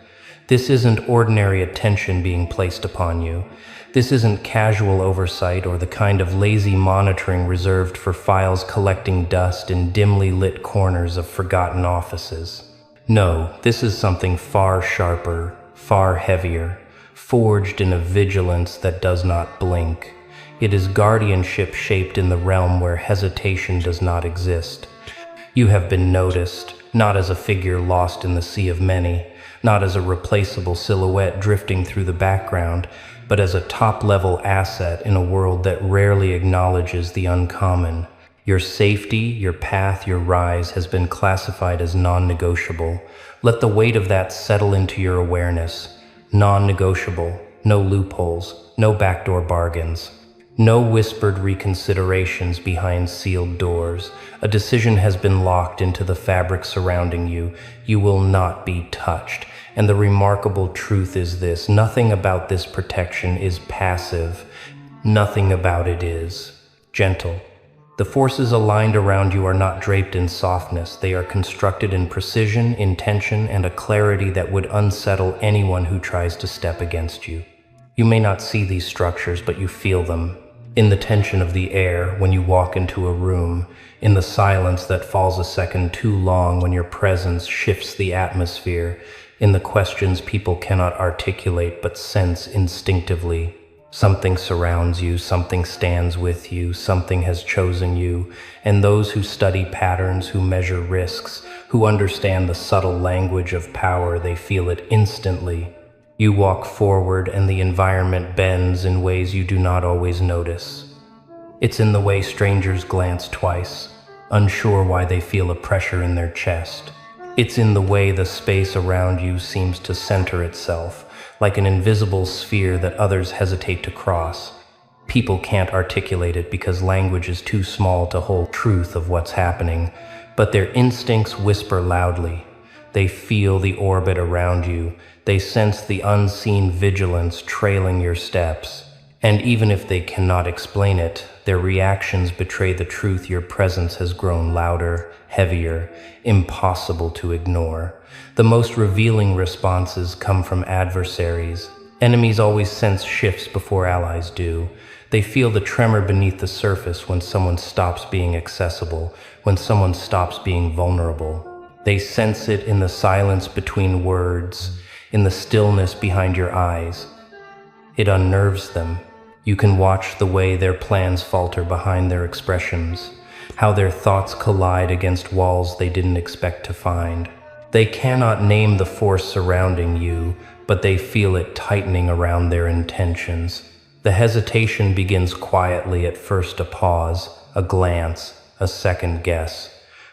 [SPEAKER 1] This isn't ordinary attention being placed upon you. This isn't casual oversight or the kind of lazy monitoring reserved for files collecting dust in dimly lit corners of forgotten offices. No, this is something far sharper, far heavier, forged in a vigilance that does not blink. It is guardianship shaped in the realm where hesitation does not exist. You have been noticed, not as a figure lost in the sea of many, not as a replaceable silhouette drifting through the background, but as a top-level asset in a world that rarely acknowledges the uncommon. Your safety, your path, your rise has been classified as non-negotiable. Let the weight of that settle into your awareness. Non-negotiable, no loopholes, no backdoor bargains. No whispered reconsiderations behind sealed doors. A decision has been locked into the fabric surrounding you. You will not be touched. And the remarkable truth is this: nothing about this protection is passive. Nothing about it is gentle. The forces aligned around you are not draped in softness. They are constructed in precision, intention, and a clarity that would unsettle anyone who tries to step against you. You may not see these structures, but you feel them. In the tension of the air when you walk into a room, in the silence that falls a second too long when your presence shifts the atmosphere, in the questions people cannot articulate but sense instinctively. Something surrounds you, something stands with you, something has chosen you, and those who study patterns, who measure risks, who understand the subtle language of power, they feel it instantly. You walk forward and the environment bends in ways you do not always notice. It's in the way strangers glance twice, unsure why they feel a pressure in their chest. It's in the way the space around you seems to center itself, like an invisible sphere that others hesitate to cross. People can't articulate it because language is too small to hold truth of what's happening, but their instincts whisper loudly. They feel the orbit around you. They sense the unseen vigilance trailing your steps. And even if they cannot explain it, their reactions betray the truth. Your presence has grown louder, heavier, impossible to ignore. The most revealing responses come from adversaries. Enemies always sense shifts before allies do. They feel the tremor beneath the surface when someone stops being accessible, when someone stops being vulnerable. They sense it in the silence between words, in the stillness behind your eyes. It unnerves them. You can watch the way their plans falter behind their expressions, how their thoughts collide against walls they didn't expect to find. They cannot name the force surrounding you, but they feel it tightening around their intentions. The hesitation begins quietly, at first a pause, a glance, a second guess.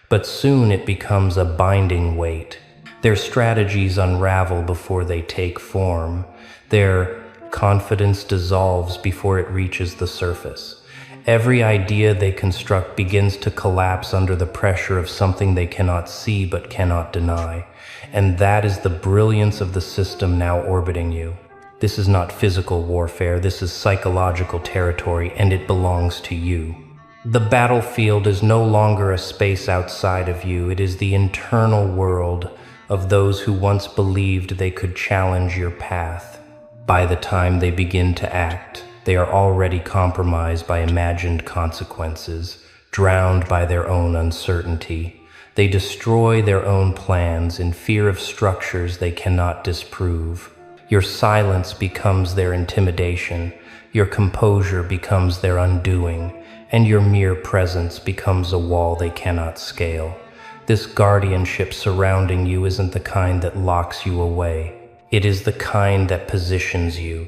[SPEAKER 1] But soon it becomes a binding weight. Their strategies unravel before they take form. Their confidence dissolves before it reaches the surface. Every idea they construct begins to collapse under the pressure of something they cannot see but cannot deny. And that is the brilliance of the system now orbiting you. This is not physical warfare, this is psychological territory, and it belongs to you. The battlefield is no longer a space outside of you, it is the internal world of those who once believed they could challenge your path. By the time they begin to act, they are already compromised by imagined consequences, drowned by their own uncertainty. They destroy their own plans in fear of structures they cannot disprove. Your silence becomes their intimidation, your composure becomes their undoing, and your mere presence becomes a wall they cannot scale. This guardianship surrounding you isn't the kind that locks you away. It is the kind that positions you.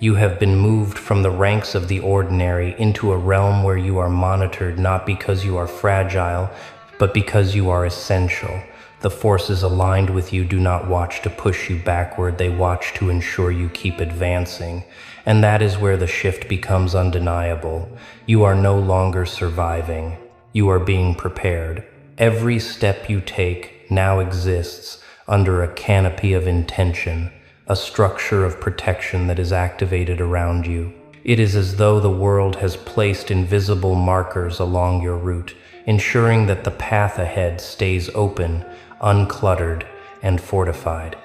[SPEAKER 1] You have been moved from the ranks of the ordinary into a realm where you are monitored not because you are fragile, but because you are essential. The forces aligned with you do not watch to push you backward, they watch to ensure you keep advancing. And that is where the shift becomes undeniable. You are no longer surviving. You are being prepared. Every step you take now exists under a canopy of intention, a structure of protection that is activated around you. It is as though the world has placed invisible markers along your route, ensuring that the path ahead stays open, uncluttered, and fortified.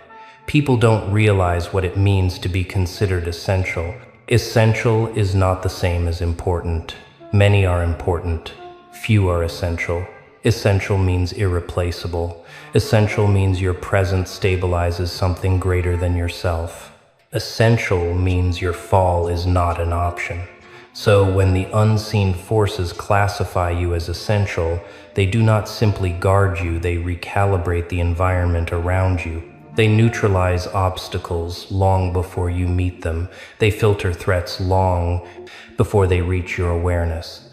[SPEAKER 1] People don't realize what it means to be considered essential. Essential is not the same as important. Many are important. Few are essential. Essential means irreplaceable. Essential means your presence stabilizes something greater than yourself. Essential means your fall is not an option. So when the unseen forces classify you as essential, they do not simply guard you, they recalibrate the environment around you. They neutralize obstacles long before you meet them. They filter threats long before they reach your awareness.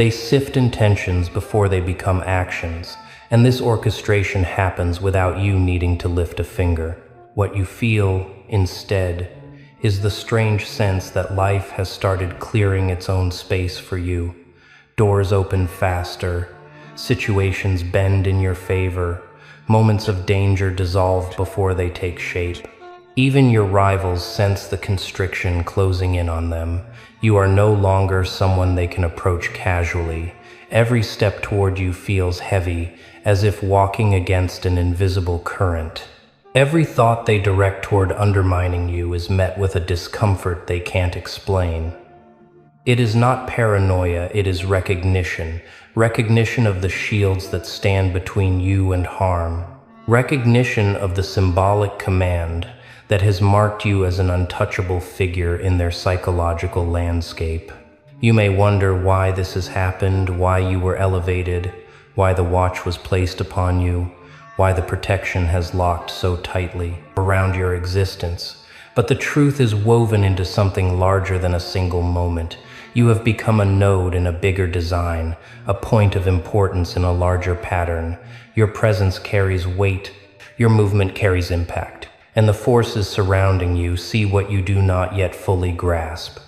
[SPEAKER 1] They sift intentions before they become actions, and this orchestration happens without you needing to lift a finger. What you feel, instead, is the strange sense that life has started clearing its own space for you. Doors open faster, situations bend in your favor, moments of danger dissolve before they take shape. Even your rivals sense the constriction closing in on them. You are no longer someone they can approach casually. Every step toward you feels heavy, as if walking against an invisible current. Every thought they direct toward undermining you is met with a discomfort they can't explain. It is not paranoia, it is recognition. Recognition of the shields that stand between you and harm. Recognition of the symbolic command that has marked you as an untouchable figure in their psychological landscape. You may wonder why this has happened, why you were elevated, why the watch was placed upon you, why the protection has locked so tightly around your existence. But the truth is woven into something larger than a single moment. You have become a node in a bigger design, a point of importance in a larger pattern. Your presence carries weight, your movement carries impact, and the forces surrounding you see what you do not yet fully grasp.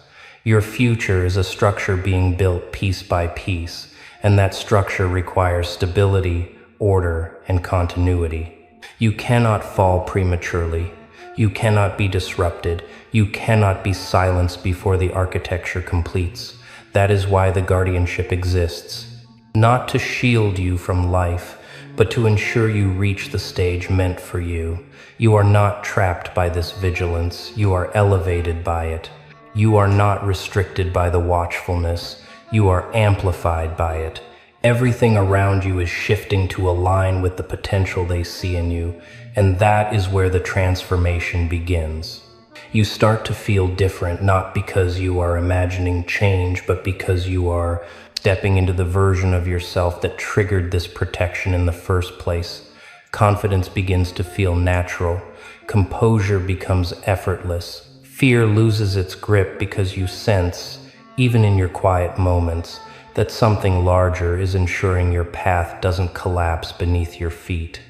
[SPEAKER 1] Your future is a structure being built piece by piece, and that structure requires stability, order, and continuity. You cannot fall prematurely. You cannot be disrupted. You cannot be silenced before the architecture completes. That is why the guardianship exists. Not to shield you from life, but to ensure you reach the stage meant for you. You are not trapped by this vigilance. You are elevated by it. You are not restricted by the watchfulness. You are amplified by it. Everything around you is shifting to align with the potential they see in you, and that is where the transformation begins. You start to feel different, not because you are imagining change, but because you are stepping into the version of yourself that triggered this protection in the first place. Confidence begins to feel natural. Composure becomes effortless. Fear loses its grip because you sense, even in your quiet moments, that something larger is ensuring your path doesn't collapse beneath your feet.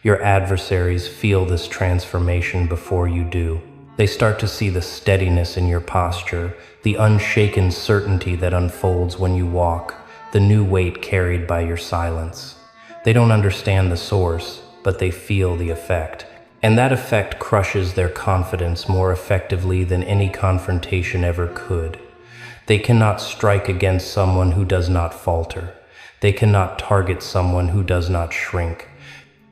[SPEAKER 1] Your adversaries feel this transformation before you do. They start to see the steadiness in your posture, the unshaken certainty that unfolds when you walk, the new weight carried by your silence. They don't understand the source, but they feel the effect. And that effect crushes their confidence more effectively than any confrontation ever could. They cannot strike against someone who does not falter. They cannot target someone who does not shrink.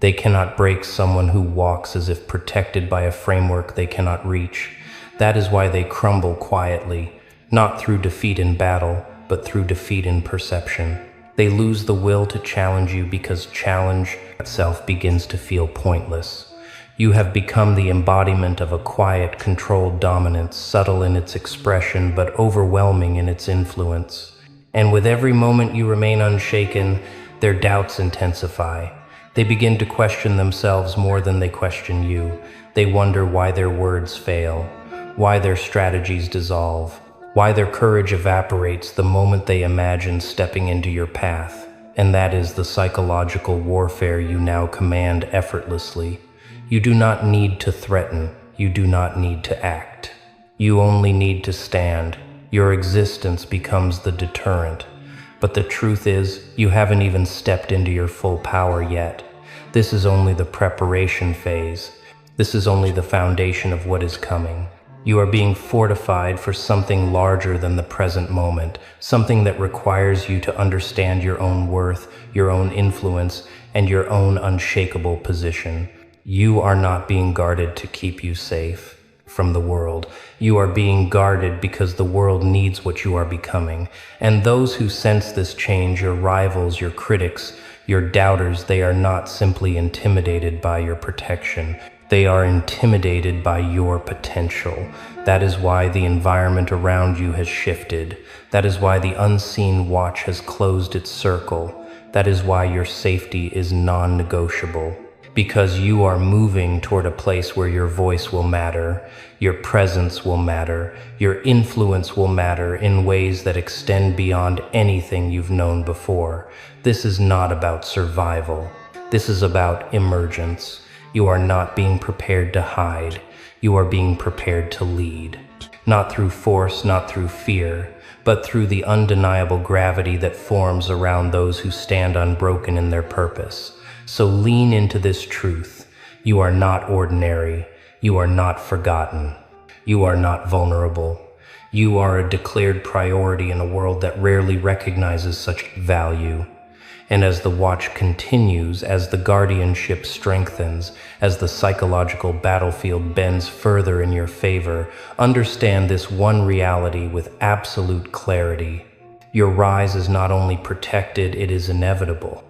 [SPEAKER 1] They cannot break someone who walks as if protected by a framework they cannot reach. That is why they crumble quietly, not through defeat in battle, but through defeat in perception. They lose the will to challenge you because challenge itself begins to feel pointless. You have become the embodiment of a quiet, controlled dominance, subtle in its expression but overwhelming in its influence. And with every moment you remain unshaken, their doubts intensify. They begin to question themselves more than they question you. They wonder why their words fail, why their strategies dissolve, why their courage evaporates the moment they imagine stepping into your path. And that is the psychological warfare you now command effortlessly. You do not need to threaten. You do not need to act. You only need to stand. Your existence becomes the deterrent. But the truth is, you haven't even stepped into your full power yet. This is only the preparation phase. This is only the foundation of what is coming. You are being fortified for something larger than the present moment, something that requires you to understand your own worth, your own influence, and your own unshakable position. You are not being guarded to keep you safe from the world. You are being guarded because the world needs what you are becoming. And those who sense this change, your rivals, your critics, your doubters, they are not simply intimidated by your protection. They are intimidated by your potential. That is why the environment around you has shifted. That is why the unseen watch has closed its circle. That is why your safety is non-negotiable. Because you are moving toward a place where your voice will matter, your presence will matter, your influence will matter in ways that extend beyond anything you've known before. This is not about survival. This is about emergence. You are not being prepared to hide. You are being prepared to lead. Not through force, not through fear, but through the undeniable gravity that forms around those who stand unbroken in their purpose. So lean into this truth. You are not ordinary. You are not forgotten. You are not vulnerable. You are a declared priority in a world that rarely recognizes such value. And as the watch continues, as the guardianship strengthens, as the psychological battlefield bends further in your favor, understand this one reality with absolute clarity. Your rise is not only protected, it is inevitable.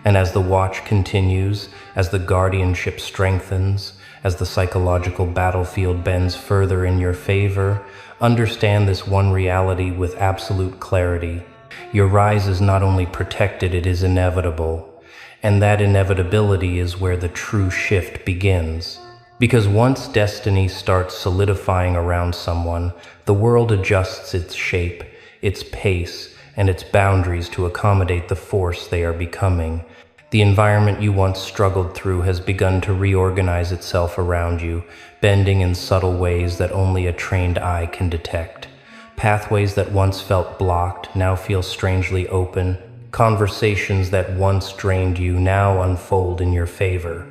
[SPEAKER 1] And as the watch continues, as the guardianship strengthens, as the psychological battlefield bends further in your favor, understand this one reality with absolute clarity. Your rise is not only protected, it is inevitable. And that inevitability is where the true shift begins. Because once destiny starts solidifying around someone, the world adjusts its shape, its pace, and its boundaries to accommodate the force they are becoming. The environment you once struggled through has begun to reorganize itself around you, bending in subtle ways that only a trained eye can detect. Pathways that once felt blocked now feel strangely open. Conversations that once drained you now unfold in your favor.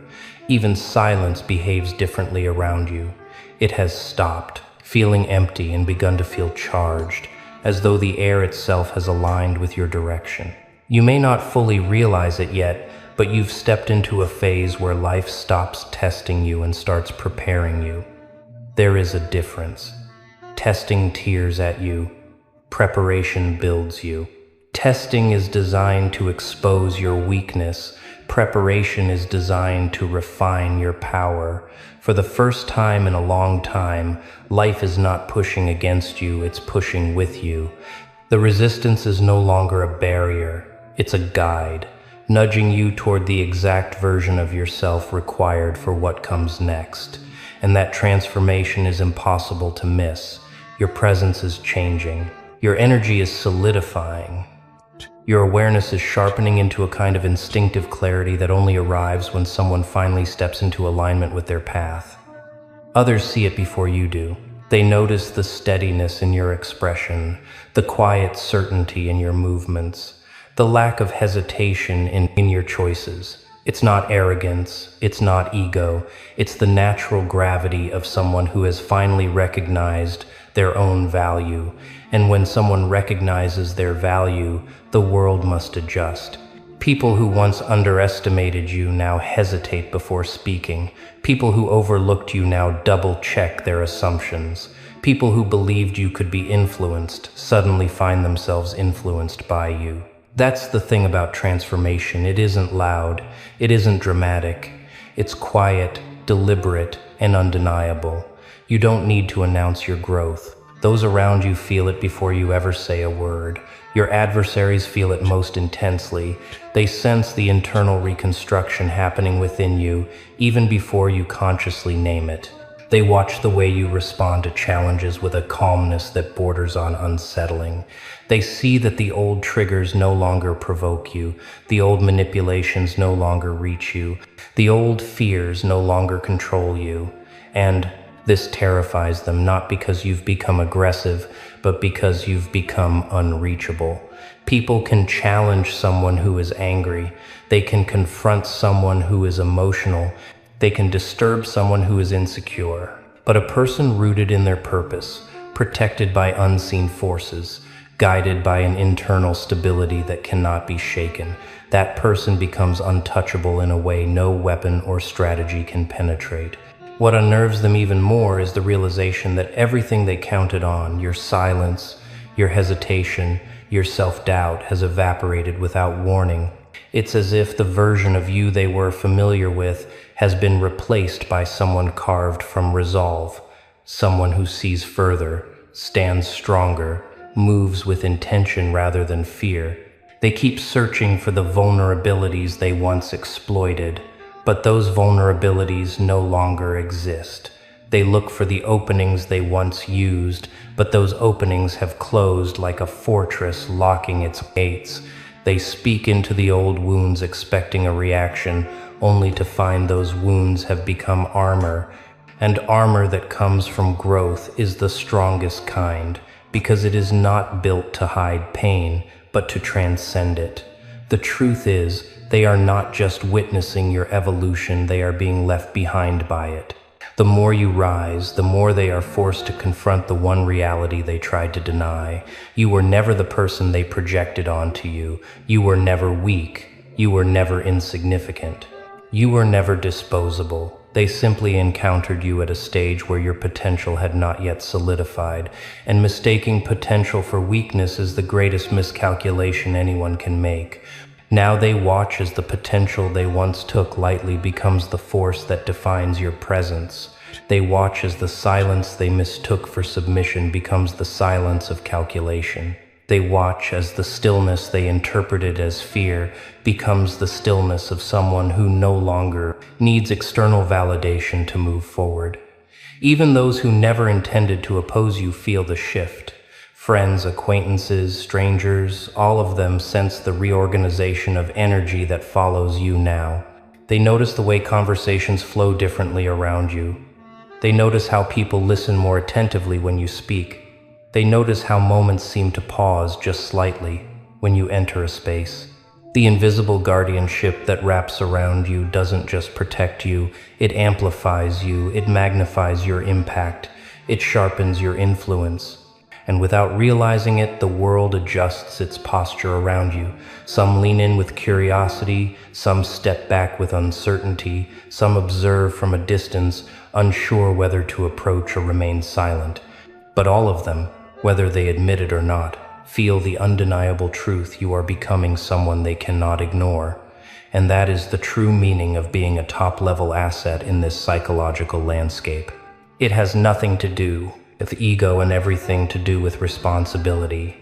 [SPEAKER 1] Even silence behaves differently around you. It has stopped, feeling empty and begun to feel charged, as though the air itself has aligned with your direction. You may not fully realize it yet, but you've stepped into a phase where life stops testing you and starts preparing you. There is a difference. Testing tears at you. Preparation builds you. Testing is designed to expose your weakness. Preparation is designed to refine your power. For the first time in a long time, life is not pushing against you, it's pushing with you. The resistance is no longer a barrier, it's a guide, nudging you toward the exact version of yourself required for what comes next. And that transformation is impossible to miss. Your presence is changing. Your energy is solidifying. Your awareness is sharpening into a kind of instinctive clarity that only arrives when someone finally steps into alignment with their path. Others see it before you do. They notice the steadiness in your expression, the quiet certainty in your movements, the lack of hesitation in your choices. It's not arrogance, it's not ego, it's the natural gravity of someone who has finally recognized their own value. And when someone recognizes their value, the world must adjust. People who once underestimated you now hesitate before speaking. People who overlooked you now double-check their assumptions. People who believed you could be influenced suddenly find themselves influenced by you. That's the thing about transformation. It isn't loud, it isn't dramatic. It's quiet, deliberate, and undeniable. You don't need to announce your growth. Those around you feel it before you ever say a word. Your adversaries feel it most intensely. They sense the internal reconstruction happening within you, even before you consciously name it. They watch the way you respond to challenges with a calmness that borders on unsettling. They see that the old triggers no longer provoke you, the old manipulations no longer reach you, the old fears no longer control you, and this terrifies them, not because you've become aggressive, but because you've become unreachable. People can challenge someone who is angry. They can confront someone who is emotional. They can disturb someone who is insecure. But a person rooted in their purpose, protected by unseen forces, guided by an internal stability that cannot be shaken, that person becomes untouchable in a way no weapon or strategy can penetrate. What unnerves them even more is the realization that everything they counted on, your silence, your hesitation, your self-doubt, has evaporated without warning. It's as if the version of you they were familiar with has been replaced by someone carved from resolve, someone who sees further, stands stronger, moves with intention rather than fear. They keep searching for the vulnerabilities they once exploited, but those vulnerabilities no longer exist. They look for the openings they once used, but those openings have closed like a fortress locking its gates. They speak into the old wounds expecting a reaction, only to find those wounds have become armor. And armor that comes from growth is the strongest kind, because it is not built to hide pain, but to transcend it. The truth is, they are not just witnessing your evolution, they are being left behind by it. The more you rise, the more they are forced to confront the one reality they tried to deny. You were never the person they projected onto you. You were never weak. You were never insignificant. You were never disposable. They simply encountered you at a stage where your potential had not yet solidified, and mistaking potential for weakness is the greatest miscalculation anyone can make. Now they watch as the potential they once took lightly becomes the force that defines your presence. They watch as the silence they mistook for submission becomes the silence of calculation. They watch as the stillness they interpreted as fear becomes the stillness of someone who no longer needs external validation to move forward. Even those who never intended to oppose you feel the shift. Friends, acquaintances, strangers, all of them sense the reorganization of energy that follows you now. They notice the way conversations flow differently around you. They notice how people listen more attentively when you speak. They notice how moments seem to pause just slightly when you enter a space. The invisible guardianship that wraps around you doesn't just protect you, it amplifies you, it magnifies your impact, it sharpens your influence. And without realizing it, the world adjusts its posture around you. Some lean in with curiosity, some step back with uncertainty, some observe from a distance, unsure whether to approach or remain silent. But all of them, whether they admit it or not, feel the undeniable truth: you are becoming someone they cannot ignore. And that is the true meaning of being a top-level asset in this psychological landscape. It has nothing to do with ego and everything to do with responsibility.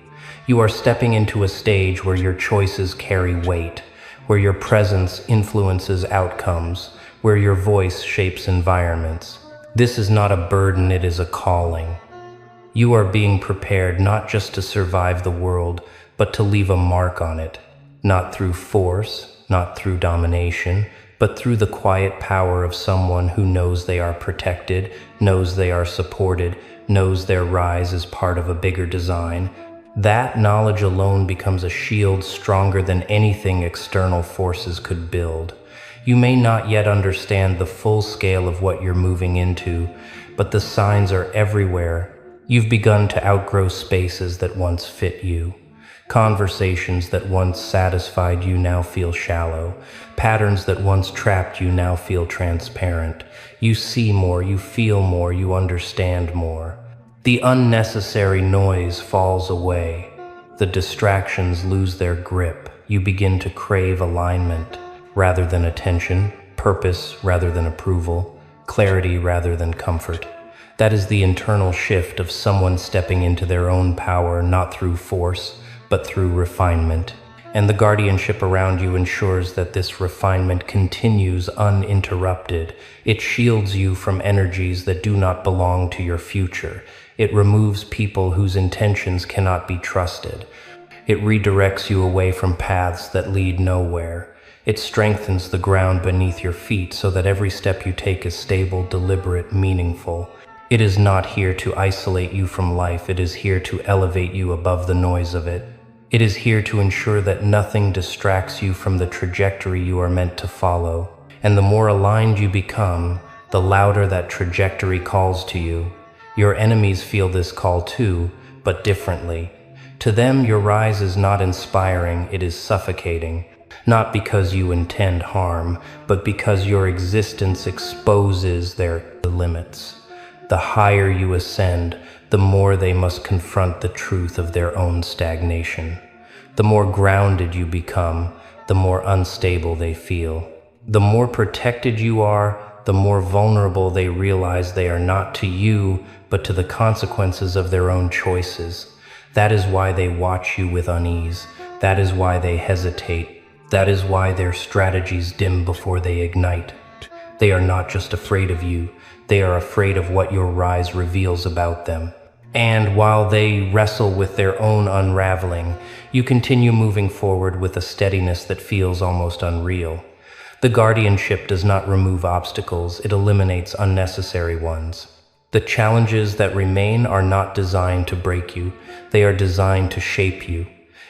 [SPEAKER 1] You are stepping into a stage where your choices carry weight, where your presence influences outcomes, where your voice shapes environments. This is not a burden, it is a calling. You are being prepared not just to survive the world, but to leave a mark on it, not through force, not through domination, but through the quiet power of someone who knows they are protected, knows they are supported, knows their rise is part of a bigger design. That knowledge alone becomes a shield stronger than anything external forces could build. You may not yet understand the full scale of what you're moving into, but the signs are everywhere. You've begun to outgrow spaces that once fit you. Conversations that once satisfied you now feel shallow. Patterns that once trapped you now feel transparent. You see more, you feel more, you understand more. The unnecessary noise falls away. The distractions lose their grip. You begin to crave alignment rather than attention, purpose rather than approval, clarity rather than comfort. That is the internal shift of someone stepping into their own power, not through force, but through refinement. And the guardianship around you ensures that this refinement continues uninterrupted. It shields you from energies that do not belong to your future. It removes people whose intentions cannot be trusted. It redirects you away from paths that lead nowhere. It strengthens the ground beneath your feet so that every step you take is stable, deliberate, meaningful. It is not here to isolate you from life, it is here to elevate you above the noise of it. It is here to ensure that nothing distracts you from the trajectory you are meant to follow. And the more aligned you become, the louder that trajectory calls to you. Your enemies feel this call too, but differently. To them, your rise is not inspiring, it is suffocating. Not because you intend harm, but because your existence exposes their limits. The higher you ascend, the more they must confront the truth of their own stagnation. The more grounded you become, the more unstable they feel. The more protected you are, the more vulnerable they realize they are not to you, but to the consequences of their own choices. That is why they watch you with unease. That is why they hesitate. That is why their strategies dim before they ignite. They are not just afraid of you, they are afraid of what your rise reveals about them. And while they wrestle with their own unraveling, you continue moving forward with a steadiness that feels almost unreal. The guardianship does not remove obstacles, it eliminates unnecessary ones. The challenges that remain are not designed to break you, they are designed to shape you.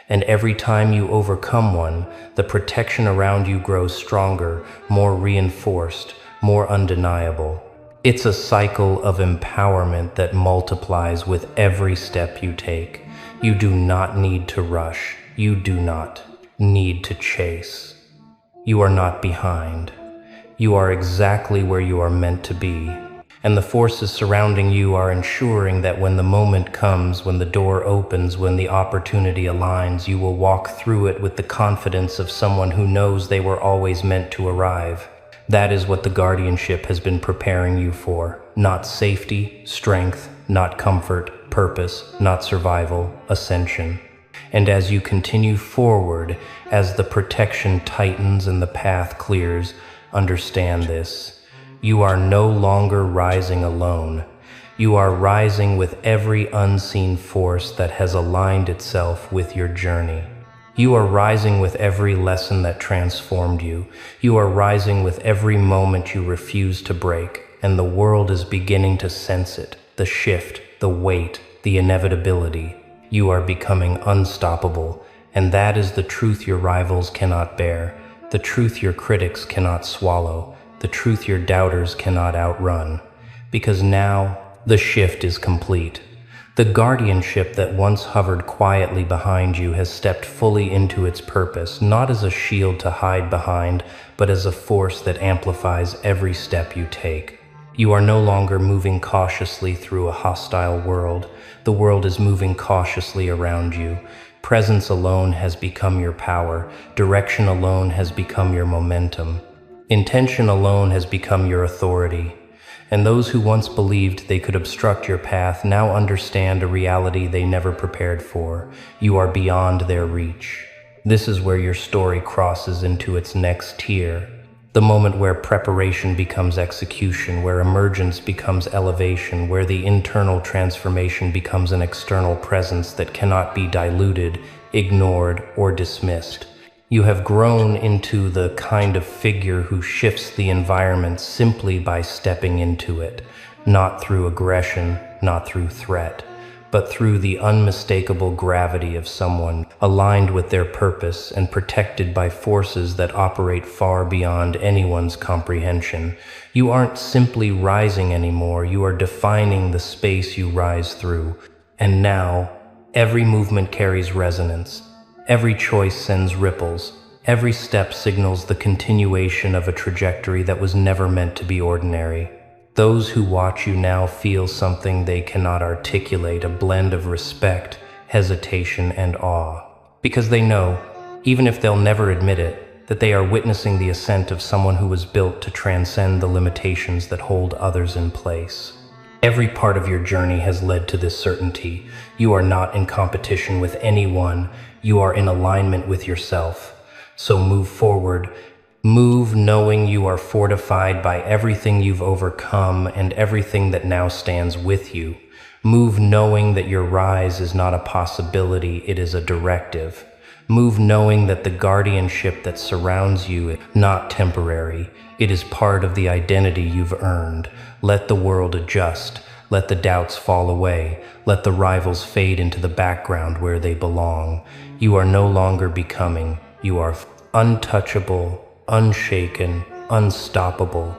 [SPEAKER 1] And every time you overcome one, the protection around you grows stronger, more reinforced, more undeniable. It's a cycle of empowerment that multiplies with every step you take. You do not need to rush. You do not need to chase. You are not behind. You are exactly where you are meant to be. And the forces surrounding you are ensuring that when the moment comes, when the door opens, when the opportunity aligns, you will walk through it with the confidence of someone who knows they were always meant to arrive. That is what the guardianship has been preparing you for. Not safety, strength, not comfort, purpose, not survival, ascension. And as you continue forward, as the protection tightens and the path clears, understand this. You are no longer rising alone. You are rising with every unseen force that has aligned itself with your journey. You are rising with every lesson that transformed you. You are rising with every moment you refuse to break, and the world is beginning to sense it, the shift, the weight, the inevitability. You are becoming unstoppable, And that is the truth your rivals cannot bear, the truth your critics cannot swallow, the truth your doubters cannot outrun. Because now, the shift is complete. The guardianship that once hovered quietly behind you has stepped fully into its purpose, not as a shield to hide behind, but as a force that amplifies every step you take. You are no longer moving cautiously through a hostile world. The world is moving cautiously around you. Presence alone has become your power. Direction alone has become your momentum. Intention alone has become your authority. And those who once believed they could obstruct your path now understand a reality they never prepared for. You are beyond their reach. This is where your story crosses into its next tier. The moment where preparation becomes execution, where emergence becomes elevation, where the internal transformation becomes an external presence that cannot be diluted, ignored, or dismissed. You have grown into the kind of figure who shifts the environment simply by stepping into it, not through aggression, not through threat, but through the unmistakable gravity of someone aligned with their purpose and protected by forces that operate far beyond anyone's comprehension. You aren't simply rising anymore, you are defining the space you rise through. And now, every movement carries resonance. Every choice sends ripples. Every step signals the continuation of a trajectory that was never meant to be ordinary. Those who watch you now feel something they cannot articulate, a blend of respect, hesitation, and awe. Because they know, even if they'll never admit it, that they are witnessing the ascent of someone who was built to transcend the limitations that hold others in place. Every part of your journey has led to this certainty. You are not in competition with anyone. You are in alignment with yourself. So move forward. Move knowing you are fortified by everything you've overcome and everything that now stands with you. Move knowing that your rise is not a possibility, it is a directive. Move knowing that the guardianship that surrounds you is not temporary. It is part of the identity you've earned. Let the world adjust. Let the doubts fall away. Let the rivals fade into the background where they belong. You are no longer becoming. You are untouchable, unshaken, unstoppable.